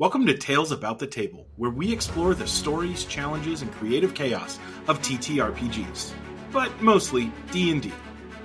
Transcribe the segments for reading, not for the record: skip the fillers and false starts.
Welcome to Tales About the Table, where we explore the stories, challenges, and creative chaos of TTRPGs, but mostly D&D.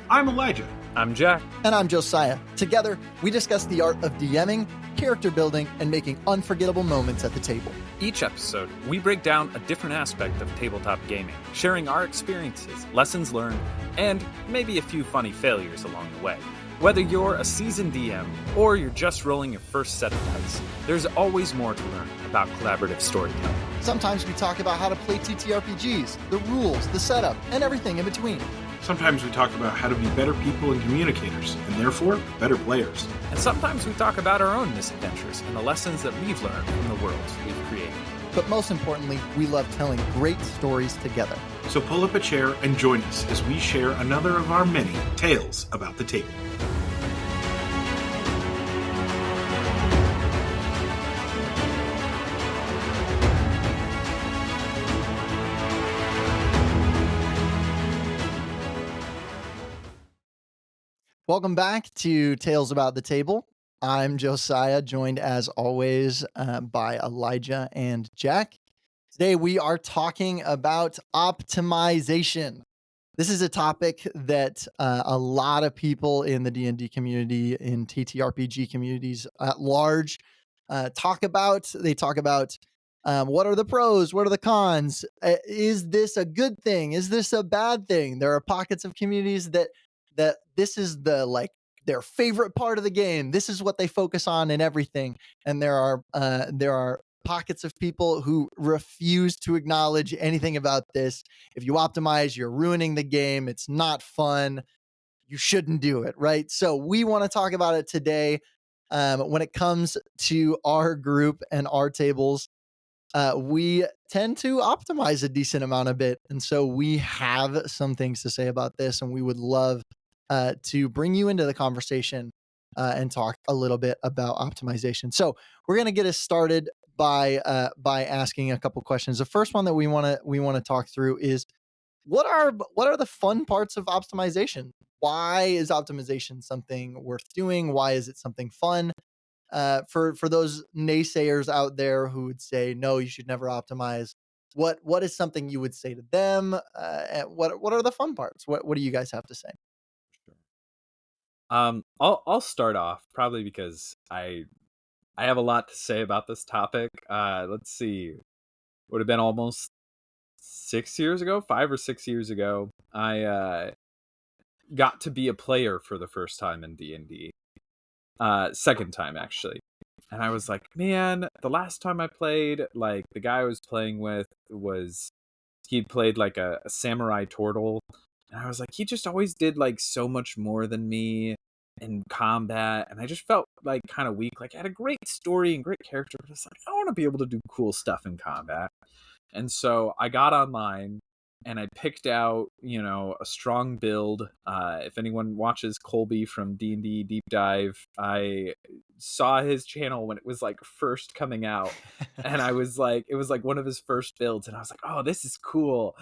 I'm Elijah. I'm Jack. And I'm Josiah. Together, we discuss the art of DMing, character building, and making unforgettable moments at the table. Each episode, we break down a different aspect of tabletop gaming, sharing our experiences, lessons learned, and maybe a few funny failures along the way. Whether you're a seasoned DM or you're just rolling your first set of dice, there's always more to learn about collaborative storytelling. Sometimes we talk about how to play TTRPGs, the rules, the setup, and everything in between. Sometimes we talk about how to be better people and communicators, and therefore, better players. And sometimes we talk about our own misadventures and the lessons that we've learned from the worlds we've created. But most importantly, we love telling great stories together. So pull up a chair and join us as we share another of our many tales about the table. Welcome back to Tales About the Table. I'm Josiah, joined as always by Elijah and Jack. Today we are talking about optimization. This is a topic that a lot of people in the D&D community, in TTRPG communities at large, talk about. They talk about what are the pros, what are the cons? Is this a good thing? Is this a bad thing? There are pockets of communities that this is their favorite part of the game. This is what they focus on in everything. And there are pockets of people who refuse to acknowledge anything about this. If you optimize, you're ruining the game. It's not fun. You shouldn't do it, right? So we want to talk about it today. When it comes to our group and our tables, we tend to optimize a decent amount of it. And so we have some things to say about this, and we would love to bring you into the conversation and talk a little bit about optimization. So we're going to get us started by asking a couple questions. The first one that we want to talk through is what are the fun parts of optimization? Why is optimization something worth doing? Why is it something fun? For those naysayers out there who would say no, you should never optimize, what is something you would say to them? What are the fun parts? What do you guys have to say? I'll start off probably because I have a lot to say about this topic. Let's see, would have been almost 6 years ago, 5 or 6 years ago. I got to be a player for the first time in D&D. Second time actually, and I was like, man, the last time I played, like the guy I was playing with he played like a samurai turtle. And I was like, he just always did like so much more than me in combat. And I just felt like kind of weak. Like I had a great story and great character, but it's like, I want to be able to do cool stuff in combat. And so I got online and I picked out, a strong build. If anyone watches Colby from D&D Deep Dive, I saw his channel when it was like first coming out. And I was like, it was like one of his first builds. And I was like, oh, this is cool.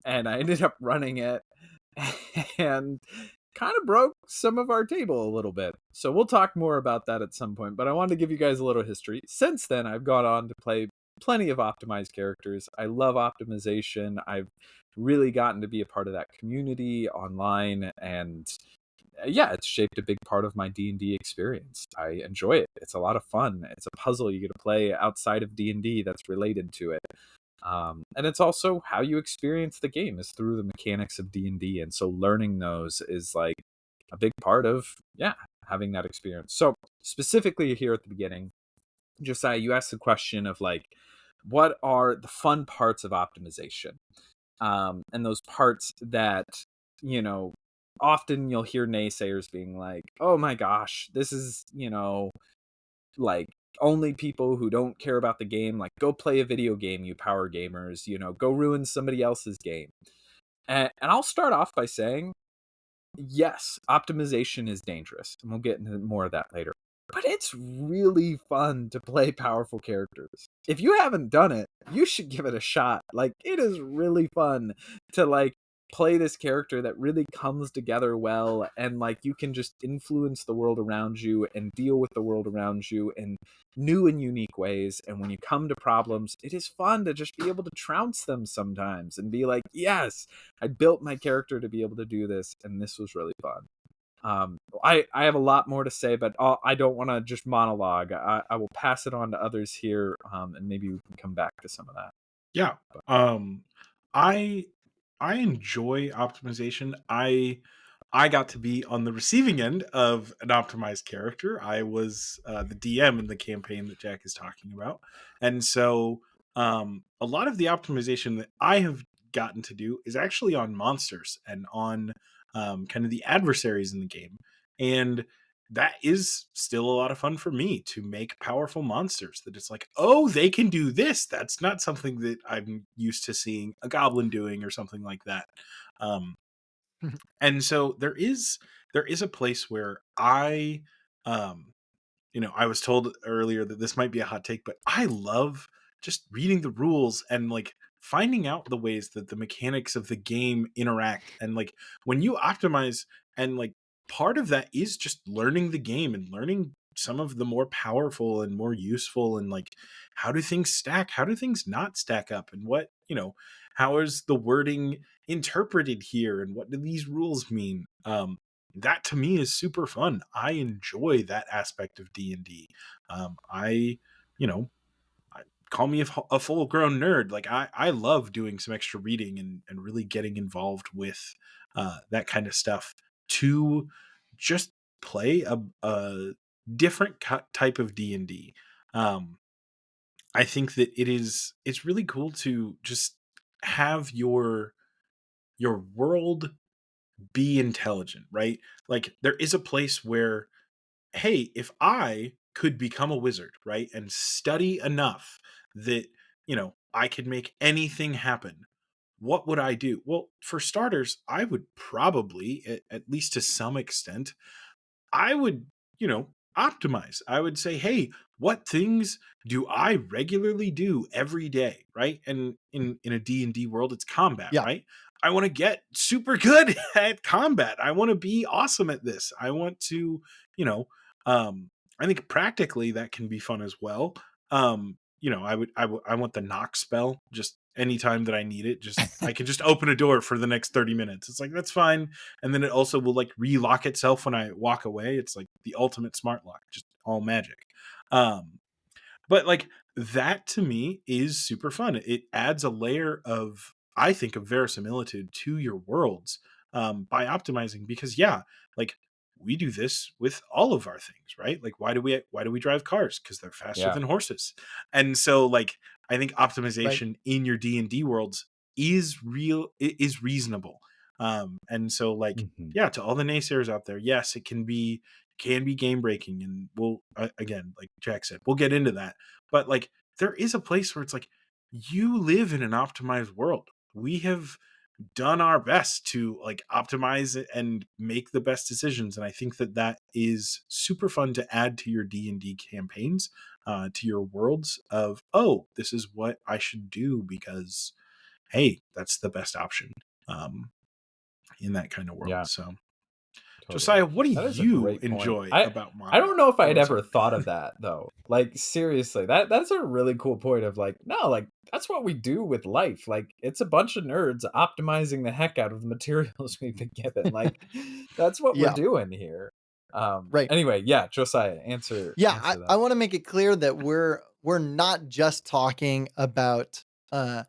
And I ended up running it and kind of broke some of our table a little bit. So we'll talk more about that at some point. But I wanted to give you guys a little history. Since then, I've gone on to play plenty of optimized characters. I love optimization. I've really gotten to be a part of that community online. And yeah, it's shaped a big part of my D&D experience. I enjoy it. It's a lot of fun. It's a puzzle you get to play outside of D&D that's related to it. And it's also how you experience the game is through the mechanics of D&D. And so learning those is like a big part of, having that experience. So specifically here at the beginning, Josiah, you asked the question of like, what are the fun parts of optimization? And those parts that, often you'll hear naysayers being like, oh my gosh, this is, like, only people who don't care about the game, like go play a video game, you power gamers, go ruin somebody else's game. And I'll start off by saying, yes, optimization is dangerous. And we'll get into more of that later. But it's really fun to play powerful characters. If you haven't done it, you should give it a shot. Like, it is really fun to like play this character that really comes together well, and like you can just influence the world around you and deal with the world around you in new and unique ways. And when you come to problems, it is fun to just be able to trounce them sometimes and be like, yes, I built my character to be able to do this, and this was really fun. I have a lot more to say, but I don't want to just monologue. I will pass it on to others here, and maybe we can come back to some of that. Yeah. I I enjoy optimization. I got to be on the receiving end of an optimized character. I was the DM in the campaign that Jack is talking about, and so a lot of the optimization that I have gotten to do is actually on monsters and on kind of the adversaries in the game, and that is still a lot of fun for me to make powerful monsters that it's like, oh, they can do this. That's not something that I'm used to seeing a goblin doing or something like that. Um, and so there is a place where um I was told earlier that this might be a hot take, but I love just reading the rules and like finding out the ways that the mechanics of the game interact. And like when you optimize, and like part of that is just learning the game and learning some of the more powerful and more useful, and like how do things stack, how do things not stack up, and what, how is the wording interpreted here, and what do these rules mean. That to me is super fun. I enjoy that aspect of D&D. I, you know, call me a full grown nerd. Like I love doing some extra reading and really getting involved with that kind of stuff to just play a different type of D&D. I think that it's really cool to just have your world be intelligent, right? Like there is a place where, hey, if I could become a wizard, right, and study enough that, I could make anything happen, what would I do? Well, for starters, I would probably, at least to some extent, I would, optimize. I would say, hey, what things do I regularly do every day, right? And in a D&D world, it's combat, Yeah. right? I want to get super good at combat. I want to be awesome at this. I want to, you know, I think practically that can be fun as well. I want the knock spell just anytime that I need it. Just I can just open a door for the next 30 minutes. It's like that's fine, and then it also will like relock itself when I walk away. It's like the ultimate smart lock, just all magic. But like that to me is super fun. It adds a layer of, I think, of verisimilitude to your worlds by optimizing, because yeah, like we do this with all of our things, right? Like why do we drive cars? Because they're faster Yeah. than horses. And so like I think Right. optimization in your D&D worlds is reasonable. And so like Mhm. yeah, to all the naysayers out there, yes, it can be game breaking, and we'll again, like Jack said, we'll get into that. But like there is a place where it's like you live in an optimized world. We have done our best to like optimize it and make the best decisions, and I think that that is super fun to add to your D&D campaigns, to your worlds of, oh, this is what I should do because hey, that's the best option in that kind of world. Yeah. So Totally. Josiah, what do That is a you great point. enjoy I about I don't know if I had sorry. ever thought of that though. Like seriously, that's a really cool point of like, no, like that's what we do with life. Like it's a bunch of nerds optimizing the heck out of the materials we've been given. Like that's what we're Yeah. doing here. Right. Anyway, yeah, Josiah, answer Yeah, I, that. I want to make it clear that we're not just talking uh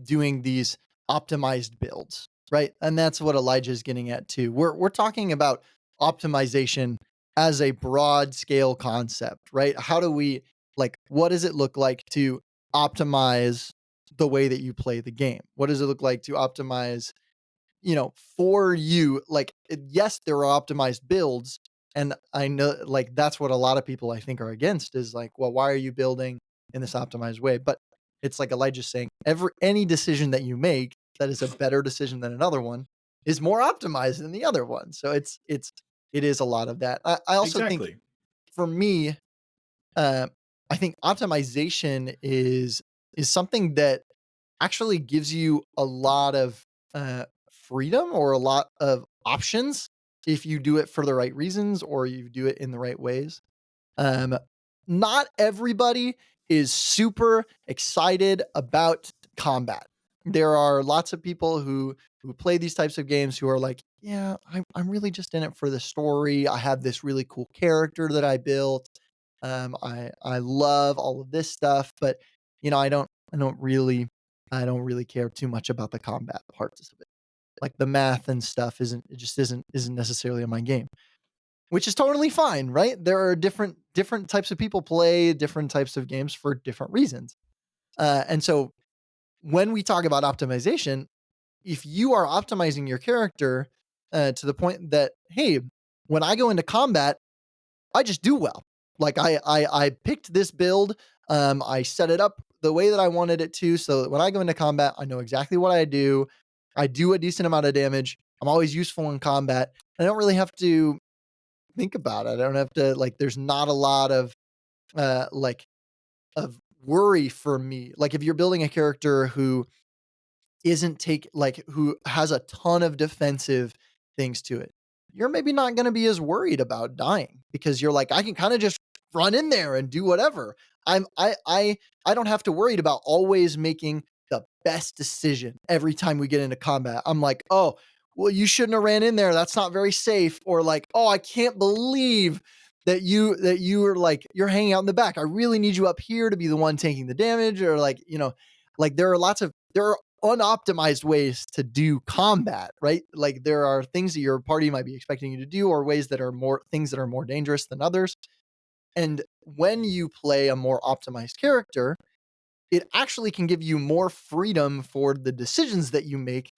doing these optimized builds, right? And that's what Elijah's getting at too. We're talking about optimization as a broad scale concept, right? How do we, like, what does it look like to optimize the way that you play the game? What does it look like to optimize, for you? Like, yes, there are optimized builds, and I know, like, that's what a lot of people I think are against is like, well, why are you building in this optimized way? But it's like Elijah's saying, any decision that you make that is a better decision than another one is more optimized than the other one. So it is a lot of that. I also think Exactly. for me, uh, I think optimization is something that actually gives you a lot of freedom or a lot of options if you do it for the right reasons or you do it in the right ways. Um, Not everybody is super excited about combat. There are lots of people who play these types of games who are like, yeah, I'm really just in it for the story. I have this really cool character that I built. I love all of this stuff, but I don't really care too much about the combat parts of it. Like the math and stuff isn't necessarily in my game, which is totally fine, right? There are different types of people play different types of games for different reasons. And so when we talk about optimization, if you are optimizing your character to the point that, hey, when I go into combat, I just do well. Like I picked this build, I set it up the way that I wanted it to, so that when I go into combat, I know exactly what I do. I do a decent amount of damage. I'm always useful in combat. I don't really have to think about it. I don't have to like. There's not a lot of like of worry for me. Like if you're building a character who isn't who has a ton of defensive things to it, you're maybe not going to be as worried about dying because you're like, I can kind of just run in there and do whatever. I don't have to worry about always making the best decision every time we get into combat. I'm like, oh, well, you shouldn't have ran in there. That's not very safe. Or like, oh, I can't believe that you are like you're hanging out in the back. I really need you up here to be the one taking the damage. Or like, like there are unoptimized ways to do combat, right? Like there are things that your party might be expecting you to do, or ways that are more things that are more dangerous than others. And when you play a more optimized character, it actually can give you more freedom for the decisions that you make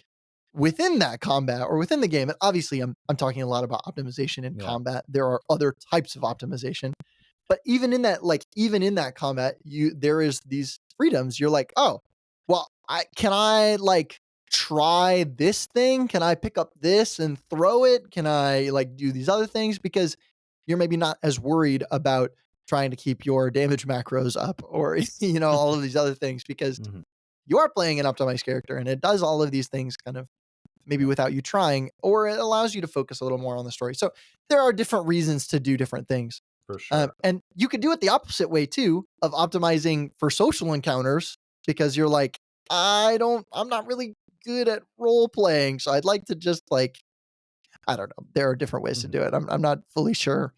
within that combat or within the game. And obviously, I'm talking a lot about optimization in combat. There are other types of optimization, but even in that combat, there is these freedoms. You're like, oh, well, I like try this thing? Can I pick up this and throw it? Can I like do these other things? Because you're maybe not as worried about trying to keep your damage macros up or all of these other things because you are playing an optimized character and it does all of these things kind of maybe without you trying, or it allows you to focus a little more on the story. So there are different reasons to do different things. For sure. And you could do it the opposite way too, of optimizing for social encounters, because you're like, I'm not really good at role playing. So I'd like to just like, I don't know. There are different ways to do it. I'm not fully sure.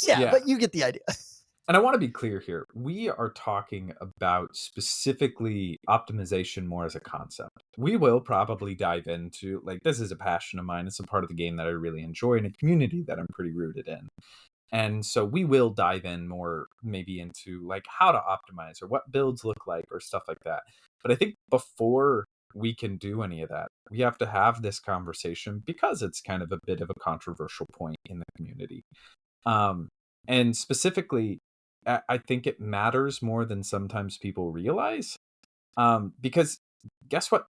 Yeah, but you get the idea. And I want to be clear here. We are talking about specifically optimization more as a concept. We will probably dive into, like, this is a passion of mine. It's a part of the game that I really enjoy and a community that I'm pretty rooted in. And so we will dive in more maybe into like how to optimize or what builds look like or stuff like that. But I think before we can do any of that, we have to have this conversation because it's kind of a bit of a controversial point in the community. And specifically, I think it matters more than sometimes people realize. Because guess what?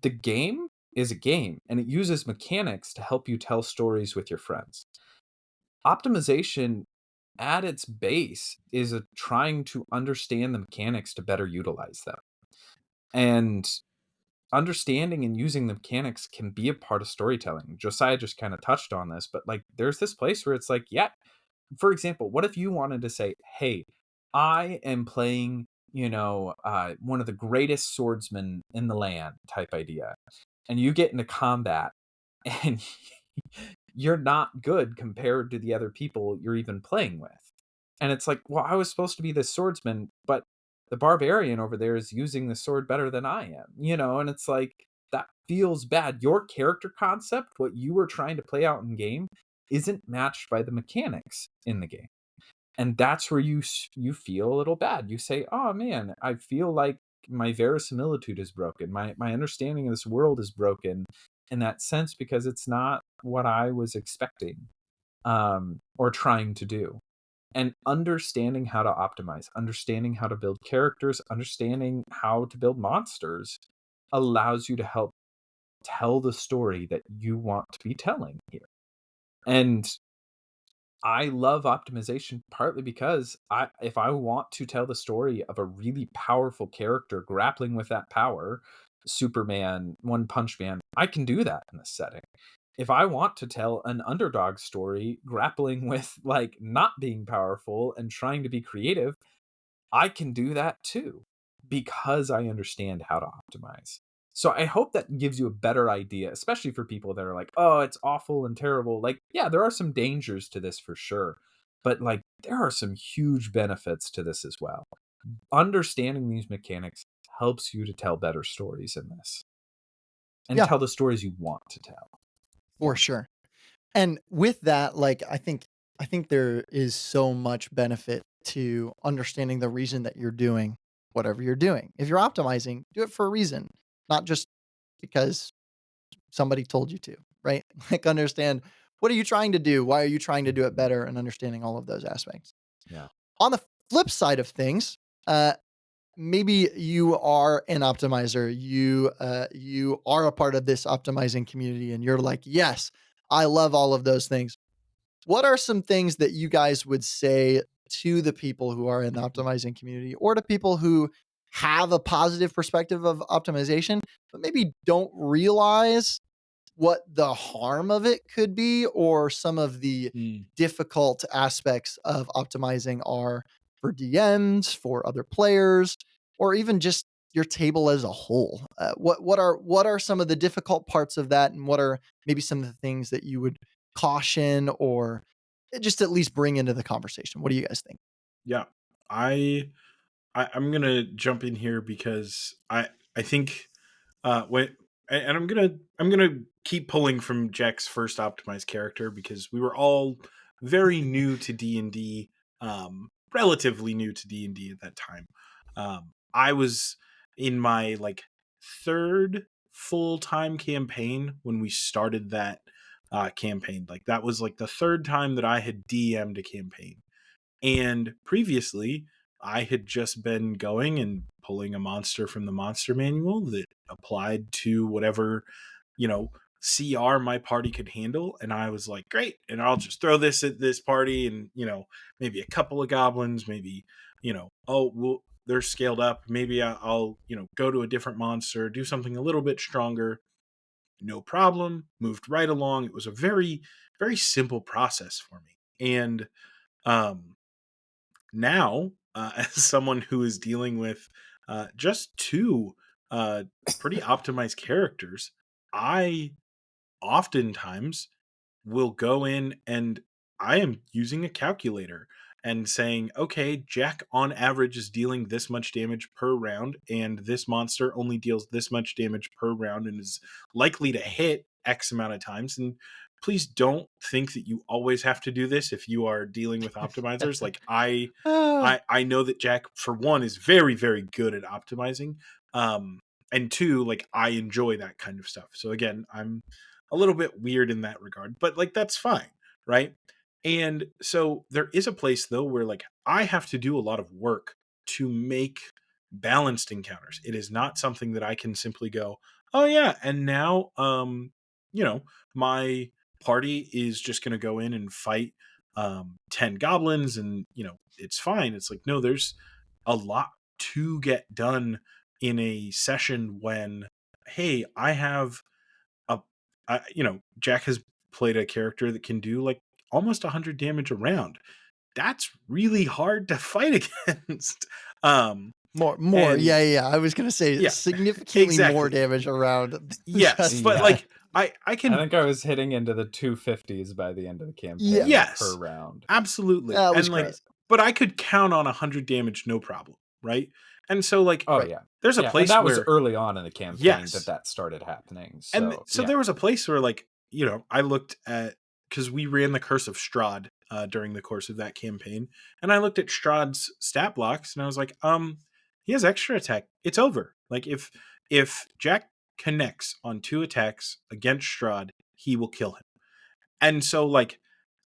The game is a game and it uses mechanics to help you tell stories with your friends. Optimization at its base is trying to understand the mechanics to better utilize them. And understanding and using the mechanics can be a part of storytelling. Josiah just kind of touched on this, but like there's this place where it's like, yeah, for example, what if you wanted to say, hey, I am playing, one of the greatest swordsmen in the land type idea. And you get into combat and you're not good compared to the other people you're even playing with. And it's like, well, I was supposed to be this swordsman, but the barbarian over there is using the sword better than I am, and it's like, that feels bad. Your character concept, what you were trying to play out in game, isn't matched by the mechanics in the game. And that's where you feel a little bad. You say, oh man, I feel like my verisimilitude is broken. My understanding of this world is broken in that sense because it's not what I was expecting or trying to do. And understanding how to optimize, understanding how to build characters, understanding how to build monsters allows you to help tell the story that you want to be telling here. And I love optimization partly because if I want to tell the story of a really powerful character grappling with that power, Superman, One Punch Man, I can do that in this setting. If I want to tell an underdog story grappling with like not being powerful and trying to be creative, I can do that too because I understand how to optimize. So I hope that gives you a better idea, especially for people that are like, oh, it's awful and terrible. Like, yeah, there are some dangers to this for sure, but like, there are some huge benefits to this as well. Understanding these mechanics helps you to tell better stories in this and Yeah. tell the stories you want to tell. For sure. And with that, like I think there is so much benefit to understanding the reason that you're doing whatever you're doing. If you're optimizing, do it for a reason, not just because somebody told you to, right? Like understand, what are you trying to do? Why are you trying to do it better? And understanding all of those aspects. Yeah. On the flip side of things, uh, maybe you are an optimizer. You are a part of this optimizing community, and you're like, yes, I love all of those things. What are some things that you guys would say to the people who are in the optimizing community, or to people who have a positive perspective of optimization, but maybe don't realize what the harm of it could be, or some of the Mm. difficult aspects of optimizing are for DMs, for other players, or even just your table as a whole? What are some of the difficult parts of that, and what are maybe some of the things that you would caution or just at least bring into the conversation? What do you guys think? Yeah. I, I'm gonna jump in here because I think when and I'm gonna keep pulling from Jack's first optimized character, because we were all very new to D&D, relatively new to D&D at that time. I was in my like third full-time campaign when we started that campaign. Like that was like the third time that I had DM'd a campaign. And previously, I had just been going and pulling a monster from the monster manual that applied to whatever, you know, CR my party could handle. And I was like, great. And I'll just throw this at this party, and, maybe a couple of goblins, maybe, they're scaled up. Maybe I'll, go to a different monster, do something a little bit stronger. No problem. Moved right along. It was a very, very simple process for me. And, um, now, as someone who is dealing with just two pretty optimized characters, I oftentimes will go in and I am using a calculator and saying, okay, Jack on average is dealing this much damage per round, and this monster only deals this much damage per round and is likely to hit X amount of times. And please don't think that you always have to do this if you are dealing with optimizers. Like Ah, I know that Jack, for one, is very, very good at optimizing. And two, like I enjoy that kind of stuff. So again, I'm a little bit weird in that regard, but like that's fine, right? And so there is a place though where like I have to do a lot of work to make balanced encounters. It is not something that I can simply go, "Oh yeah, and now you know, my party is just going to go in and fight 10 goblins and, it's fine." It's like, no, there's a lot to get done in a session when, hey, I have a Jack has played a character that can do like almost 100 damage a round. That's really hard to fight against. um more. and Yeah, yeah, yeah. I was gonna say yeah, significantly more exactly. damage around Yes, just but Yeah. like I I can. think I was hitting into the 250s by the end of the yeah, campaign per Yes, round. absolutely. that was And like, crazy. but I could count on 100 damage no problem, right? And so like Oh Right. yeah. there's a Yeah, and place that was where, early on in the campaign that yes. that started happening. And So, so yeah. there was a place where like, I looked at, because we ran the Curse of Strahd during the course of that campaign, and I looked at Strahd's stat blocks and I was like, he has extra attack. It's over. Like if Jack connects on 2 attacks against Strahd, he will kill him. And so like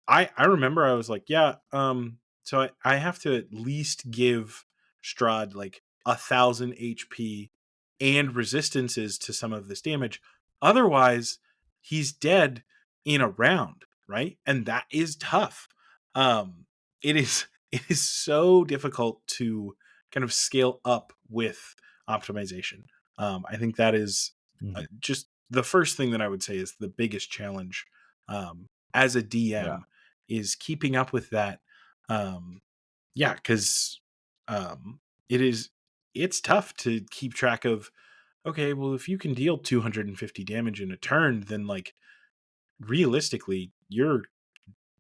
I remember I was like, yeah, so I have to at least give Strahd like 1,000 HP and resistances to some of this damage. Otherwise, he's dead in a round, right? And that is tough. It is it is so difficult to kind of scale up with optimization. I think that is Mhm. just the first thing that I would say is the biggest challenge as a Yeah. DM is keeping up with that. Um, yeah, because um, it is it's tough to keep track of. Okay, well, if you can deal 250 damage in a turn, then like realistically, you're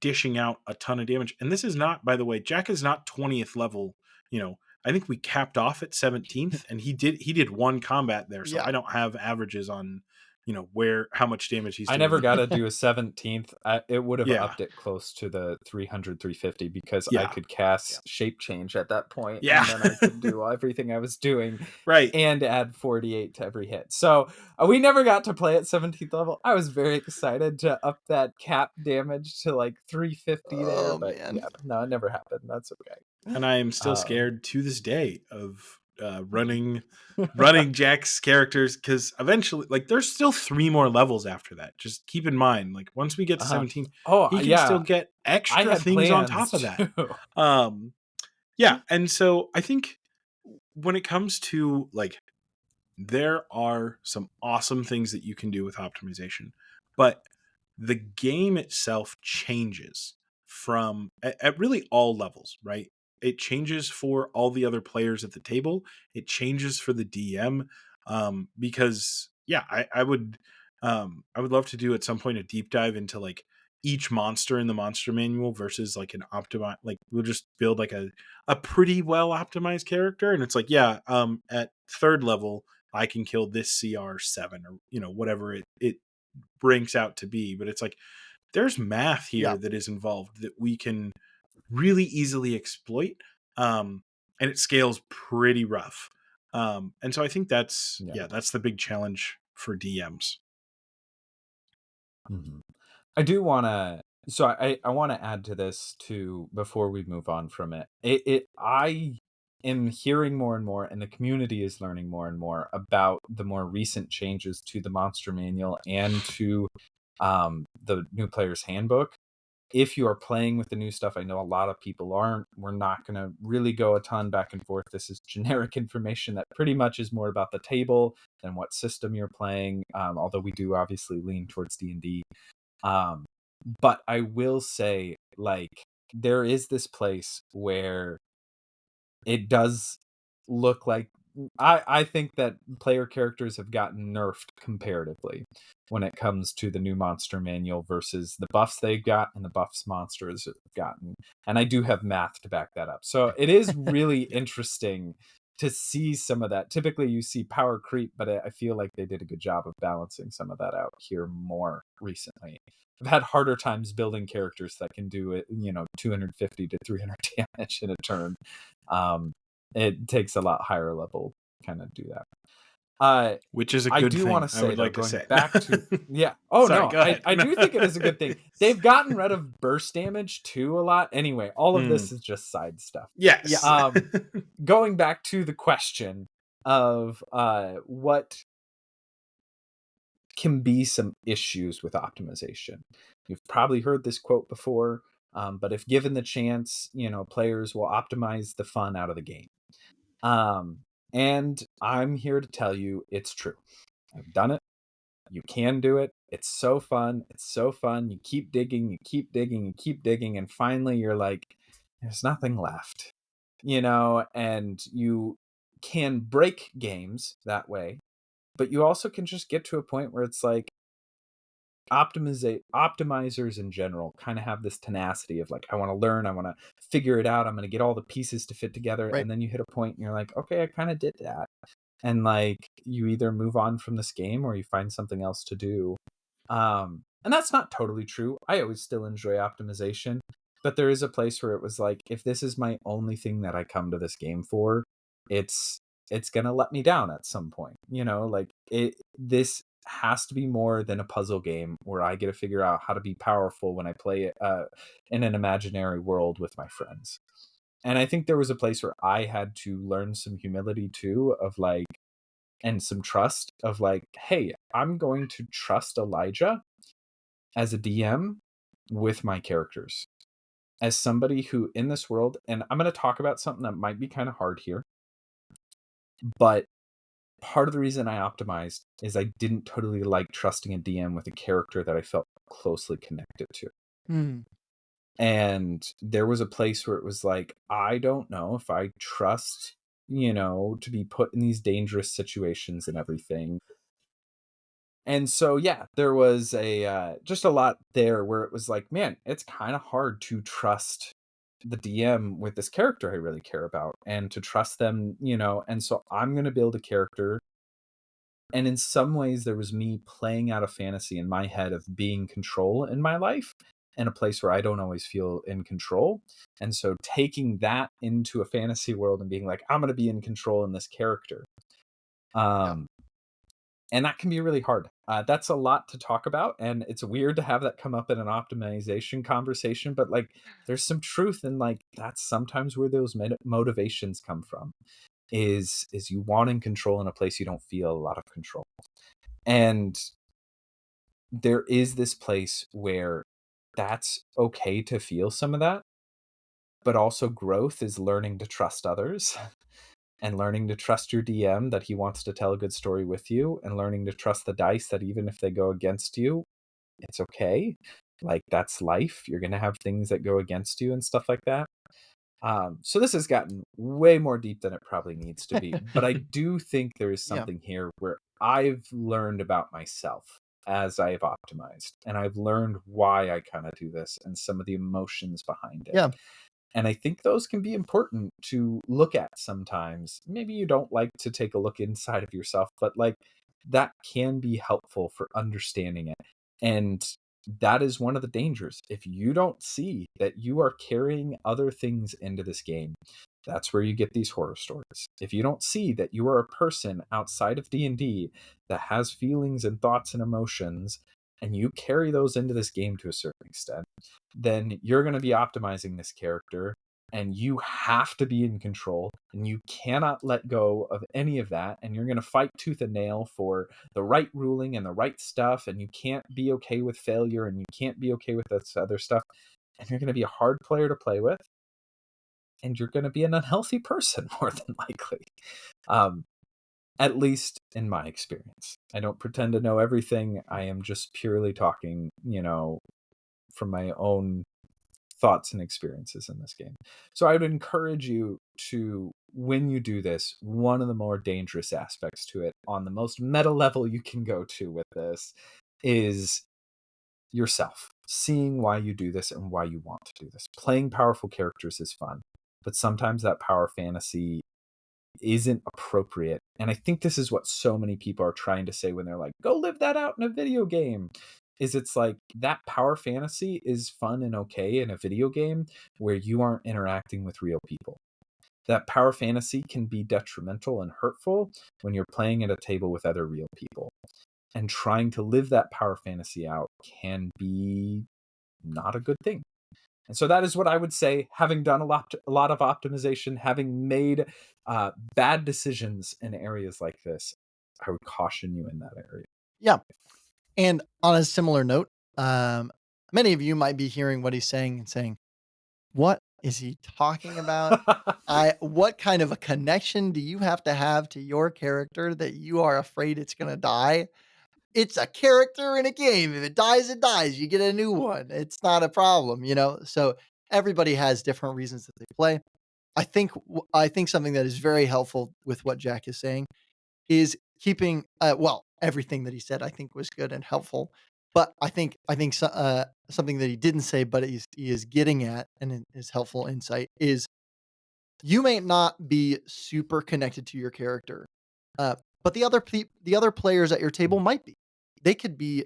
dishing out a ton of damage. And this is not, by the way, Jack is not 20th level. You know, I think we capped off at 17th, and he did one combat there, so Yeah. I don't have averages on, where how much damage he's I doing. never got to do a 17th. It would have Yeah, upped it close to the 300, 350 because I yeah, could Yeah. cast shape change at that point, yeah. and then I could do everything I was doing Right. and add 48 to every hit. So we never got to play at 17th level. I was very excited to up that cap damage to like 350 there, Oh but man. yeah, no, it never happened. That's okay. And I am still Um, scared to this day of running Jack's characters, because eventually, like, there's still 3 more levels after that. Just keep in mind, like, once we get to uh-huh. 17, Oh he can still yeah, get I extra had things on plans top of that. too. Yeah, and so I think when it comes to like, there are some awesome things that you can do with optimization, but the game itself changes from at really all levels, right? It changes for all the other players at the table. It changes for the DM, because yeah, I would love to do at some point a deep dive into like each monster in the monster manual versus like an optimize. Like we'll just build like a pretty well optimized character, and it's like, yeah, at third level I can kill this CR7, or whatever it ranks out to be. But it's like there's math Yeah. here that is involved that we can really easily exploit, and it scales pretty rough. And so I think that's Yeah. yeah, that's the big challenge for DMs. Mhm. I do want to. So I want to add to this too before we move on from it. I am hearing more and more, and the community is learning more and more about the more recent changes to the Monster Manual and to the new player's handbook. If you are playing with the new stuff, I know a lot of people aren't. We're not going to really go a ton back and forth. This is generic information that pretty much is more about the table than what system you're playing. Although we do obviously lean towards D&D. Um, but I will say, like, there is this place where it does look like I think that player characters have gotten nerfed comparatively when it comes to the new monster manual versus the buffs they got and the buffs monsters have gotten. And I do have math to back that up. So it is really Yeah. interesting to see some of that. Typically you see power creep, but I feel like they did a good job of balancing some of that out here more recently. I've had harder times building characters that can do it, 250 to 300 damage in a turn. Um, it takes a lot higher level kind of do that. Uh, Which is a I good do want thing, to I say would though, like to going say. back to yeah. Oh Sorry, no, go ahead. I do think it is a good thing. They've gotten rid of burst damage too a lot. Anyway, all of Mm, this is just side stuff. Yeah. yes. Going back to the question of what can be some issues with optimization. You've probably heard this quote before, but if given the chance, players will optimize the fun out of the game. Um, and I'm here to tell you it's true. I've done it. You can do it. It's so fun. It's so fun. You keep digging, you keep digging, you keep digging, and finally you're like, there's nothing left, and you can break games that way, but you also can just get to a point where it's like, optimizers in general kind of have this tenacity of like, I want to learn, I want to figure it out, I'm going to get all the pieces to fit together, Right. and then you hit a point and you're like, okay, I kind of did that, and like you either move on from this game or you find something else to do. And that's not totally true. I always still enjoy optimization, but there is a place where it was like, if this is my only thing that I come to this game for, it's it's gonna let me down at some point. Like this has to be more than a puzzle game where I get to figure out how to be powerful when I play it in an imaginary world with my friends. And I think there was a place where I had to learn some humility too, of like, and some trust of like, hey, I'm going to trust Elijah as a DM with my characters. As somebody who in this world, and I'm going to talk about something that might be kind of hard here, but part of the reason I optimized is I didn't totally like trusting a DM with a character that I felt closely connected to. Mm. And there was a place where it was like, I don't know if I trust, to be put in these dangerous situations and everything. And so, yeah, there was just a lot there where it was like, man, it's kind of hard to trust the DM with this character I really care about and to trust them, and so I'm going to build a character. And in some ways, there was me playing out a fantasy in my head of being control in my life and a place where I don't always feel in control. And so taking that into a fantasy world and being like, I'm going to be in control in this character. Yeah. And that can be really hard. That's a lot to talk about. And it's weird to have that come up in an optimization conversation. But like, there's some truth in like, that's sometimes where those motivations come from is you wanting control in a place you don't feel a lot of control. And there is this place where that's okay to feel some of that, but also growth is learning to trust others and learning to trust your DM that he wants to tell a good story with you, and learning to trust the dice that even if they go against you, it's okay. Like, that's life. You're going to have things that go against you and stuff like that. So this has gotten way more deep than it probably needs to be. But I do think there is Yeah. something here where I've learned about myself as I've optimized. And I've learned why I kind of do this and some of the emotions behind it. Yeah. And I think those can be important to look at sometimes. Maybe you don't like to take a look inside of yourself, but like that can be helpful for understanding it. And that is one of the dangers. If you don't see that you are carrying other things into this game, that's where you get these horror stories. If you don't see that you are a person outside of D&D that has feelings and thoughts and emotions, and you carry those into this game to a certain extent, then you're going to be optimizing this character, and you have to be in control, and you cannot let go of any of that, and you're going to fight tooth and nail for the right ruling and the right stuff, and you can't be okay with failure, and you can't be okay with this other stuff, and you're going to be a hard player to play with, and you're going to be an unhealthy person more than likely. At least in my experience. I don't pretend to know everything. I am just purely talking, from my own thoughts and experiences in this game. So I would encourage you to, when you do this, one of the more dangerous aspects to it, on the most meta level you can go to with this, is yourself. Seeing why you do this and why you want to do this. Playing powerful characters is fun, but sometimes that power fantasy isn't appropriate. And I think this is what so many people are trying to say when they're like, go live that out in a video game. Is it's like that power fantasy is fun and okay in a video game where you aren't interacting with real people. That power fantasy can be detrimental and hurtful when you're playing at a table with other real people. And trying to live that power fantasy out can be not a good thing. And so that is what I would say, having done a lot of optimization, having made bad decisions in areas like this, I would caution you in that area. Yeah. And on a similar note, many of you might be hearing what he's saying and saying, "What is he talking about? What kind of a connection do you have to your character that you are afraid it's gonna die? It's a character in a game. If it dies, it dies. You get a new one. It's not a problem, you know?" So everybody has different reasons that they play. I think something that is very helpful with what Jack is saying is keeping well, everything that he said I think was good and helpful, but I think something that he didn't say, but he is getting at and is helpful insight is you may not be super connected to your character, but the other players at your table might be. They could be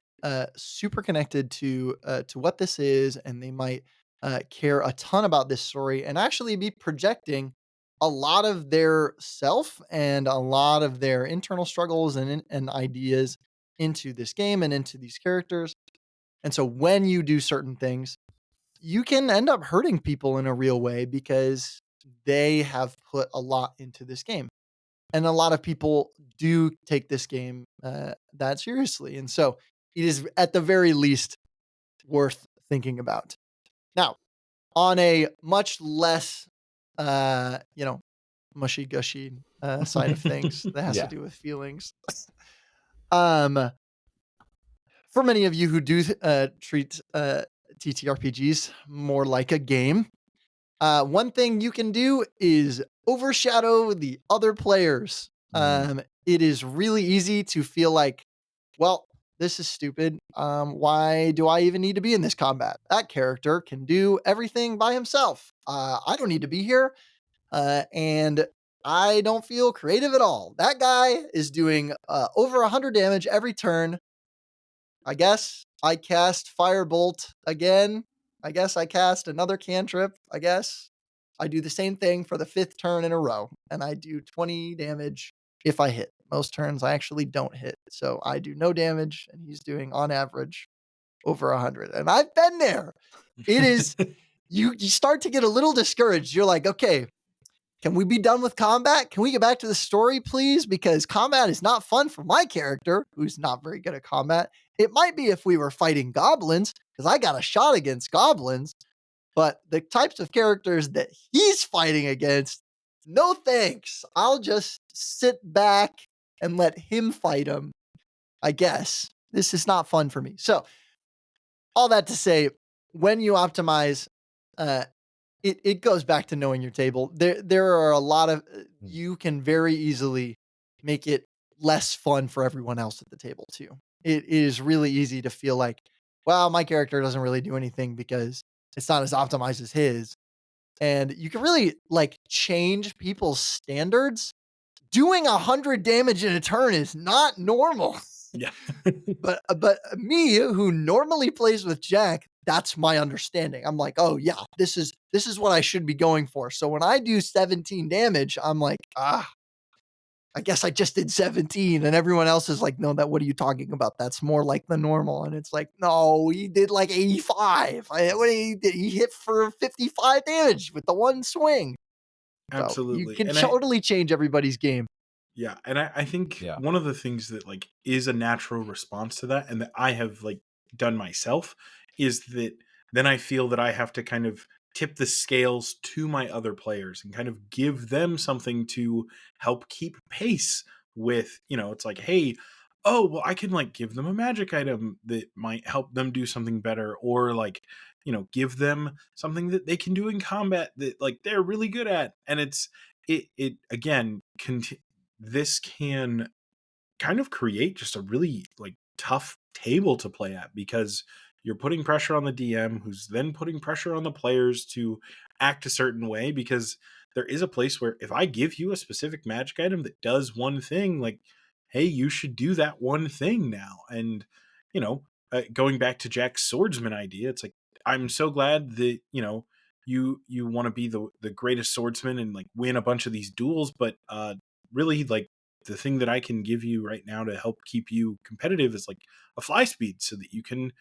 super connected to what this is, and they might care a ton about this story, and actually be projecting a lot of their self and a lot of their internal struggles and ideas into this game and into these characters. And so when you do certain things, you can end up hurting people in a real way because they have put a lot into this game. And a lot of people do take this game that seriously. And so it is at the very least worth thinking about. Now, on a much less, you know, mushy gushy side of things that has to do with feelings. Um, for many of you who do treat TTRPGs more like a game, one thing you can do is overshadow the other players. It is really easy to feel like, well, this is stupid. Why do I even need to be in this combat? That character can do everything by himself. I don't need to be here. And I don't feel creative at all. That guy is doing over 100 damage every turn. I guess I cast Firebolt again. I guess I cast another cantrip. I guess I do the same thing for the 5th turn in a row, and I do 20 damage if I hit. Most turns I actually don't hit, so I do no damage, and he's doing on average over 100. And I've been there. It is you start to get a little discouraged. You're like, okay, can we be done with combat? Can we get back to the story, please? Because combat is not fun for my character, who's not very good at combat. It might be if we were fighting goblins, because I got a shot against goblins, but the types of characters that he's fighting against, no thanks. I'll just sit back and let him fight him, I guess. This is not fun for me. So, all that to say, when you optimize, it goes back to knowing your table. There are a lot of you can very easily make it less fun for everyone else at the table too. It is really easy to feel like, well, my character doesn't really do anything because it's not as optimized as his. And you can really like change people's standards. Doing 100 damage in a turn is not normal. Yeah. But me, who normally plays with Jack, that's my understanding. I'm like, oh yeah, this is what I should be going for. So when I do 17 damage, I'm like, I guess I just did 17, and everyone else is like, no, what are you talking about? That's more like the normal. And it's like, no, he did like 85. He hit for 55 damage with the one swing. Absolutely. So you can totally change everybody's game. Yeah, and I think one of the things that like is a natural response to that, and that I have like done myself, is that then I feel that I have to kind of tip the scales to my other players and kind of give them something to help keep pace with, it's like, hey, oh, well, I can like give them a magic item that might help them do something better, or like, give them something that they can do in combat that like they're really good at. And it again, this can kind of create just a really like tough table to play at, because you're putting pressure on the DM, who's then putting pressure on the players to act a certain way, because there is a place where if I give you a specific magic item that does one thing, like, hey, you should do that one thing now. And, going back to Jack's swordsman idea, it's like, I'm so glad that, you want to be the greatest swordsman and like win a bunch of these duels, but really like the thing that I can give you right now to help keep you competitive is like a fly speed, so that you can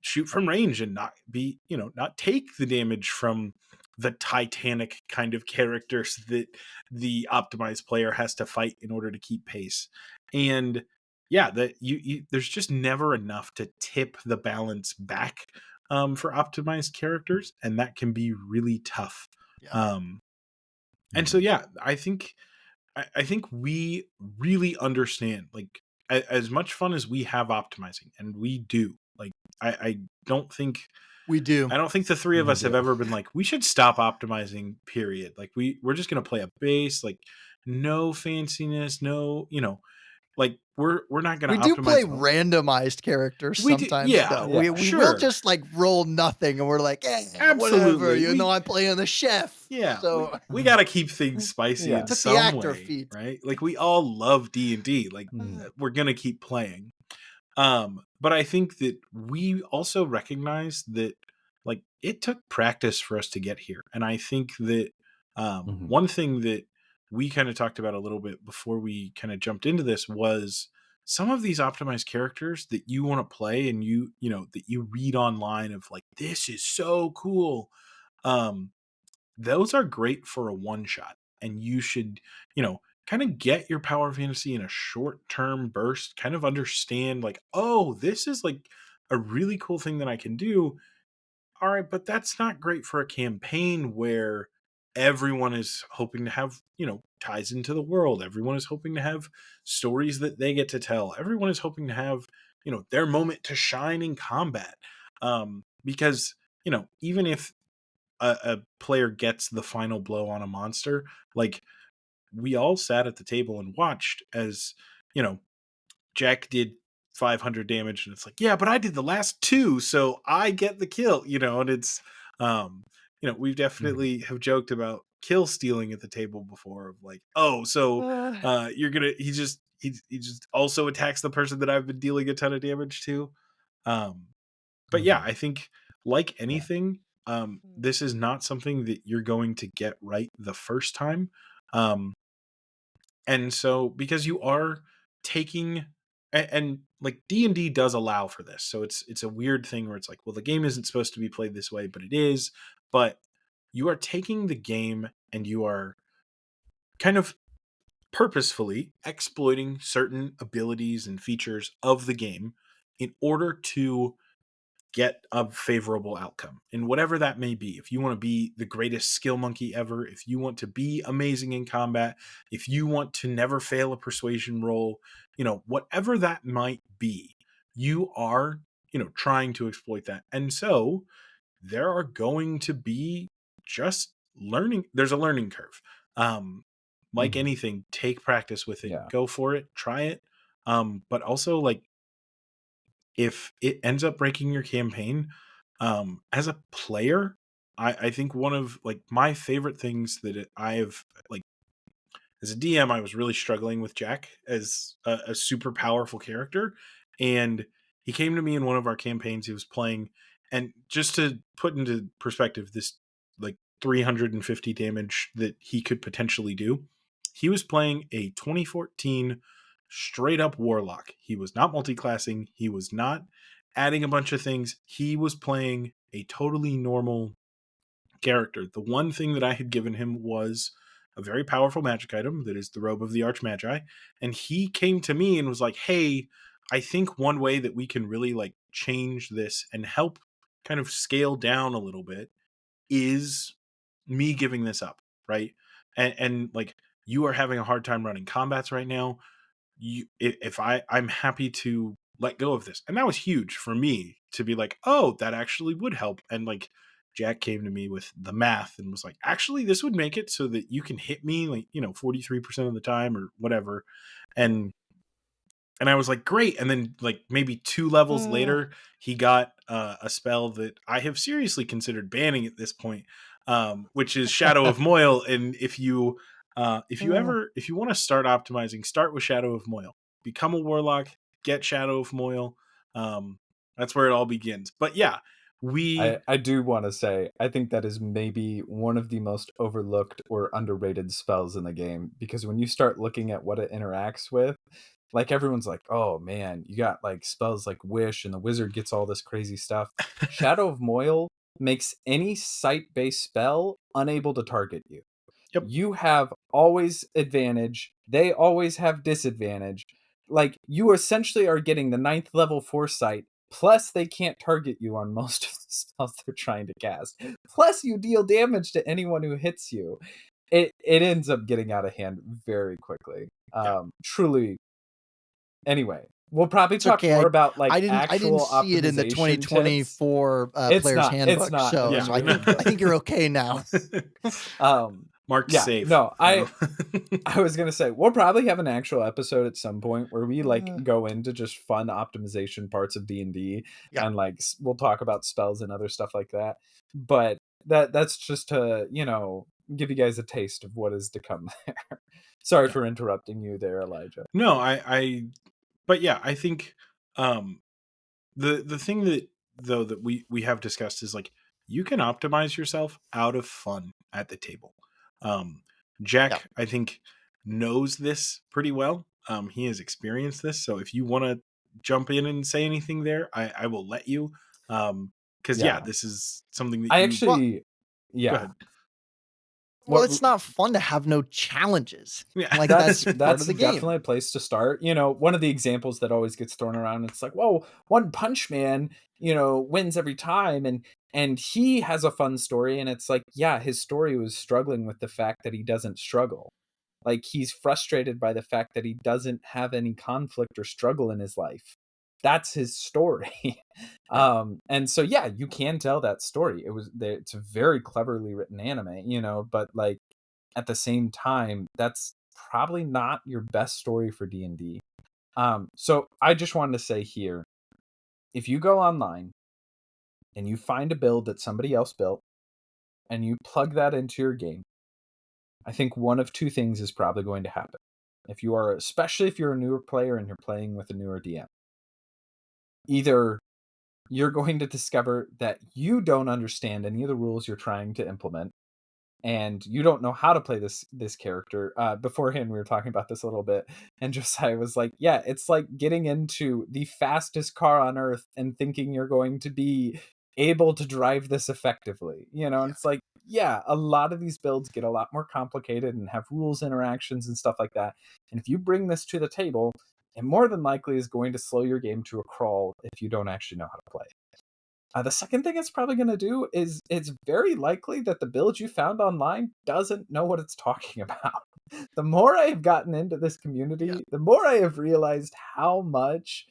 shoot from range and not be, not take the damage from the Titanic kind of characters that the optimized player has to fight in order to keep pace. And yeah, that you there's just never enough to tip the balance back for optimized characters, and that can be really tough. Yeah. And so yeah, I think we really understand, like, as much fun as we have optimizing, and we do, like, I don't think we do. I don't think the three of us have ever been like, we should stop optimizing, period. Like we're just going to play a base, like no fanciness, no, like we're not going to optimize. We do play randomized characters sometimes, though. We will just like roll nothing, and we're like, absolutely, whatever. I'm playing the chef. Yeah, so we got to keep things spicy in some the actor way, feat. right? Like we all love D&D. Like we're gonna keep playing. But I think that we also recognize that like it took practice for us to get here, and I think that one thing that we kind of talked about a little bit before we kind of jumped into this was some of these optimized characters that you want to play, and that you read online of like, this is so cool. Those are great for a one shot, and you should, kind of get your power fantasy in a short term burst, kind of understand like, oh, this is like a really cool thing that I can do. All right, but that's not great for a campaign where everyone is hoping to have, ties into the world. Everyone is hoping to have stories that they get to tell. Everyone is hoping to have, their moment to shine in combat. Because, even if a player gets the final blow on a monster, like, we all sat at the table and watched as, Jack did 500 damage, and it's like, yeah, but I did the last two, so I get the kill, and it's, we've Mhm. definitely have joked about kill stealing at the table before, of like, oh, so you're gonna, he just also attacks the person that I've been dealing a ton of damage to. Um, but yeah, Mhm. I think, like Yeah. anything, this is not something that you're going to get right the first time. Um, and so, because you are taking, and like D&D does allow for this, so it's a weird thing where it's like, well, the game isn't supposed to be played this way, but it is. But you are taking the game and you are kind of purposefully exploiting certain abilities and features of the game in order to get a favorable outcome, and whatever that may be. If you want to be the greatest skill monkey ever, if you want to be amazing in combat, if you want to never fail a persuasion roll, whatever that might be, you are, trying to exploit that. And so there are going to be just learning, there's a learning curve. Like Mhm. anything, take practice with it, Yeah. go for it, try it. But also, like, if it ends up breaking your campaign, as a player, I think one of, like, my favorite things that I have, like, as a DM, I was really struggling with Jack as a super powerful character, and he came to me in one of our campaigns he was playing, and just to put into perspective, this, like, 350 damage that he could potentially do, he was playing a 2014 straight up warlock. He was not multiclassing. He was not adding a bunch of things. He was playing a totally normal character. The one thing that I had given him was a very powerful magic item that is the robe of the Archmagi, and he came to me and was like, "Hey, I think one way that we can really, like, change this and help kind of scale down a little bit is me giving this up, right? And like, you are having a hard time running combats right now. If I'm happy to let go of this." And that was huge for me to be like, oh, that actually would help. And like, Jack came to me with the math and was like, actually, this would make it so that you can hit me, like, 43% of the time or whatever. And I was like, great. And then, like, maybe 2 levels later, he got a spell that I have seriously considered banning at this point, which is Shadow of Moil. And if you want to start optimizing, start with Shadow of Moil. Become a warlock, get Shadow of Moil. That's where it all begins. But yeah, we I do want to say, I think that is maybe one of the most overlooked or underrated spells in the game, because when you start looking at what it interacts with, like, everyone's like, oh man, you got like spells like Wish and the wizard gets all this crazy stuff. Shadow of Moil makes any sight based spell unable to target you. yep, You have always advantage, they always have disadvantage. Like, you essentially are getting the ninth level foresight, plus they can't target you on most of the spells they're trying to cast. Plus you deal damage to anyone who hits you. It ends up getting out of hand very quickly. yeah, Truly. Anyway, we'll probably It's talk okay. more about like I didn't actual see it in the optimization tips. 2024 It's player's not. It's handbook, not. so yeah. so We, I think you're okay now. Marked yeah. safe. No, I was gonna say we'll probably have an actual episode at some point where we like Uh, go into just fun optimization parts of D&D, yeah, and like we'll talk about spells and other stuff like that. But that's just to give you guys a taste of what is to come there. Sorry Yeah. for interrupting you there, Elijah. No, but yeah, I think, um the thing that, though, that we have discussed is, like, you can optimize yourself out of fun at the table. um yeah. Jack, I think, knows this pretty well. He has experienced this, so if you want to jump in and say anything there, I will let you. Because yeah, Yeah, this is something that I you Well, actually, go yeah. ahead. Well, it's not fun to have no challenges. Yeah. Like that's that's part that's of the game. definitely a place to start. One of the examples that always gets thrown around, it's like, whoa, One Punch Man, wins every time, and he has a fun story, and it's like, yeah, his story was struggling with the fact that he doesn't struggle. Like, he's frustrated by the fact that he doesn't have any conflict or struggle in his life. That's his story. Right. And so yeah, you can tell that story. It's a very cleverly written anime, but like at the same time, that's probably not your best story for D&D. So I just wanted to say here, if you go online and you find a build that somebody else built and you plug that into your game, I think one of two things is probably going to happen. Especially if you're a newer player and you're playing with a newer DM, either you're going to discover that you don't understand any of the rules you're trying to implement, and you don't know how to play this character. Beforehand, we were talking about this a little bit, and Josiah was like, "Yeah, it's like getting into the fastest car on Earth and thinking you're going to be able to drive this effectively." And it's like, yeah, a lot of these builds get a lot more complicated and have rules, interactions, and stuff like that. And if you bring this to the table, it more than likely is going to slow your game to a crawl if you don't actually know how to play. The second thing it's probably going to do is it's very likely that the build you found online doesn't know what it's talking about. The more I have gotten into this community, the more I have realized how much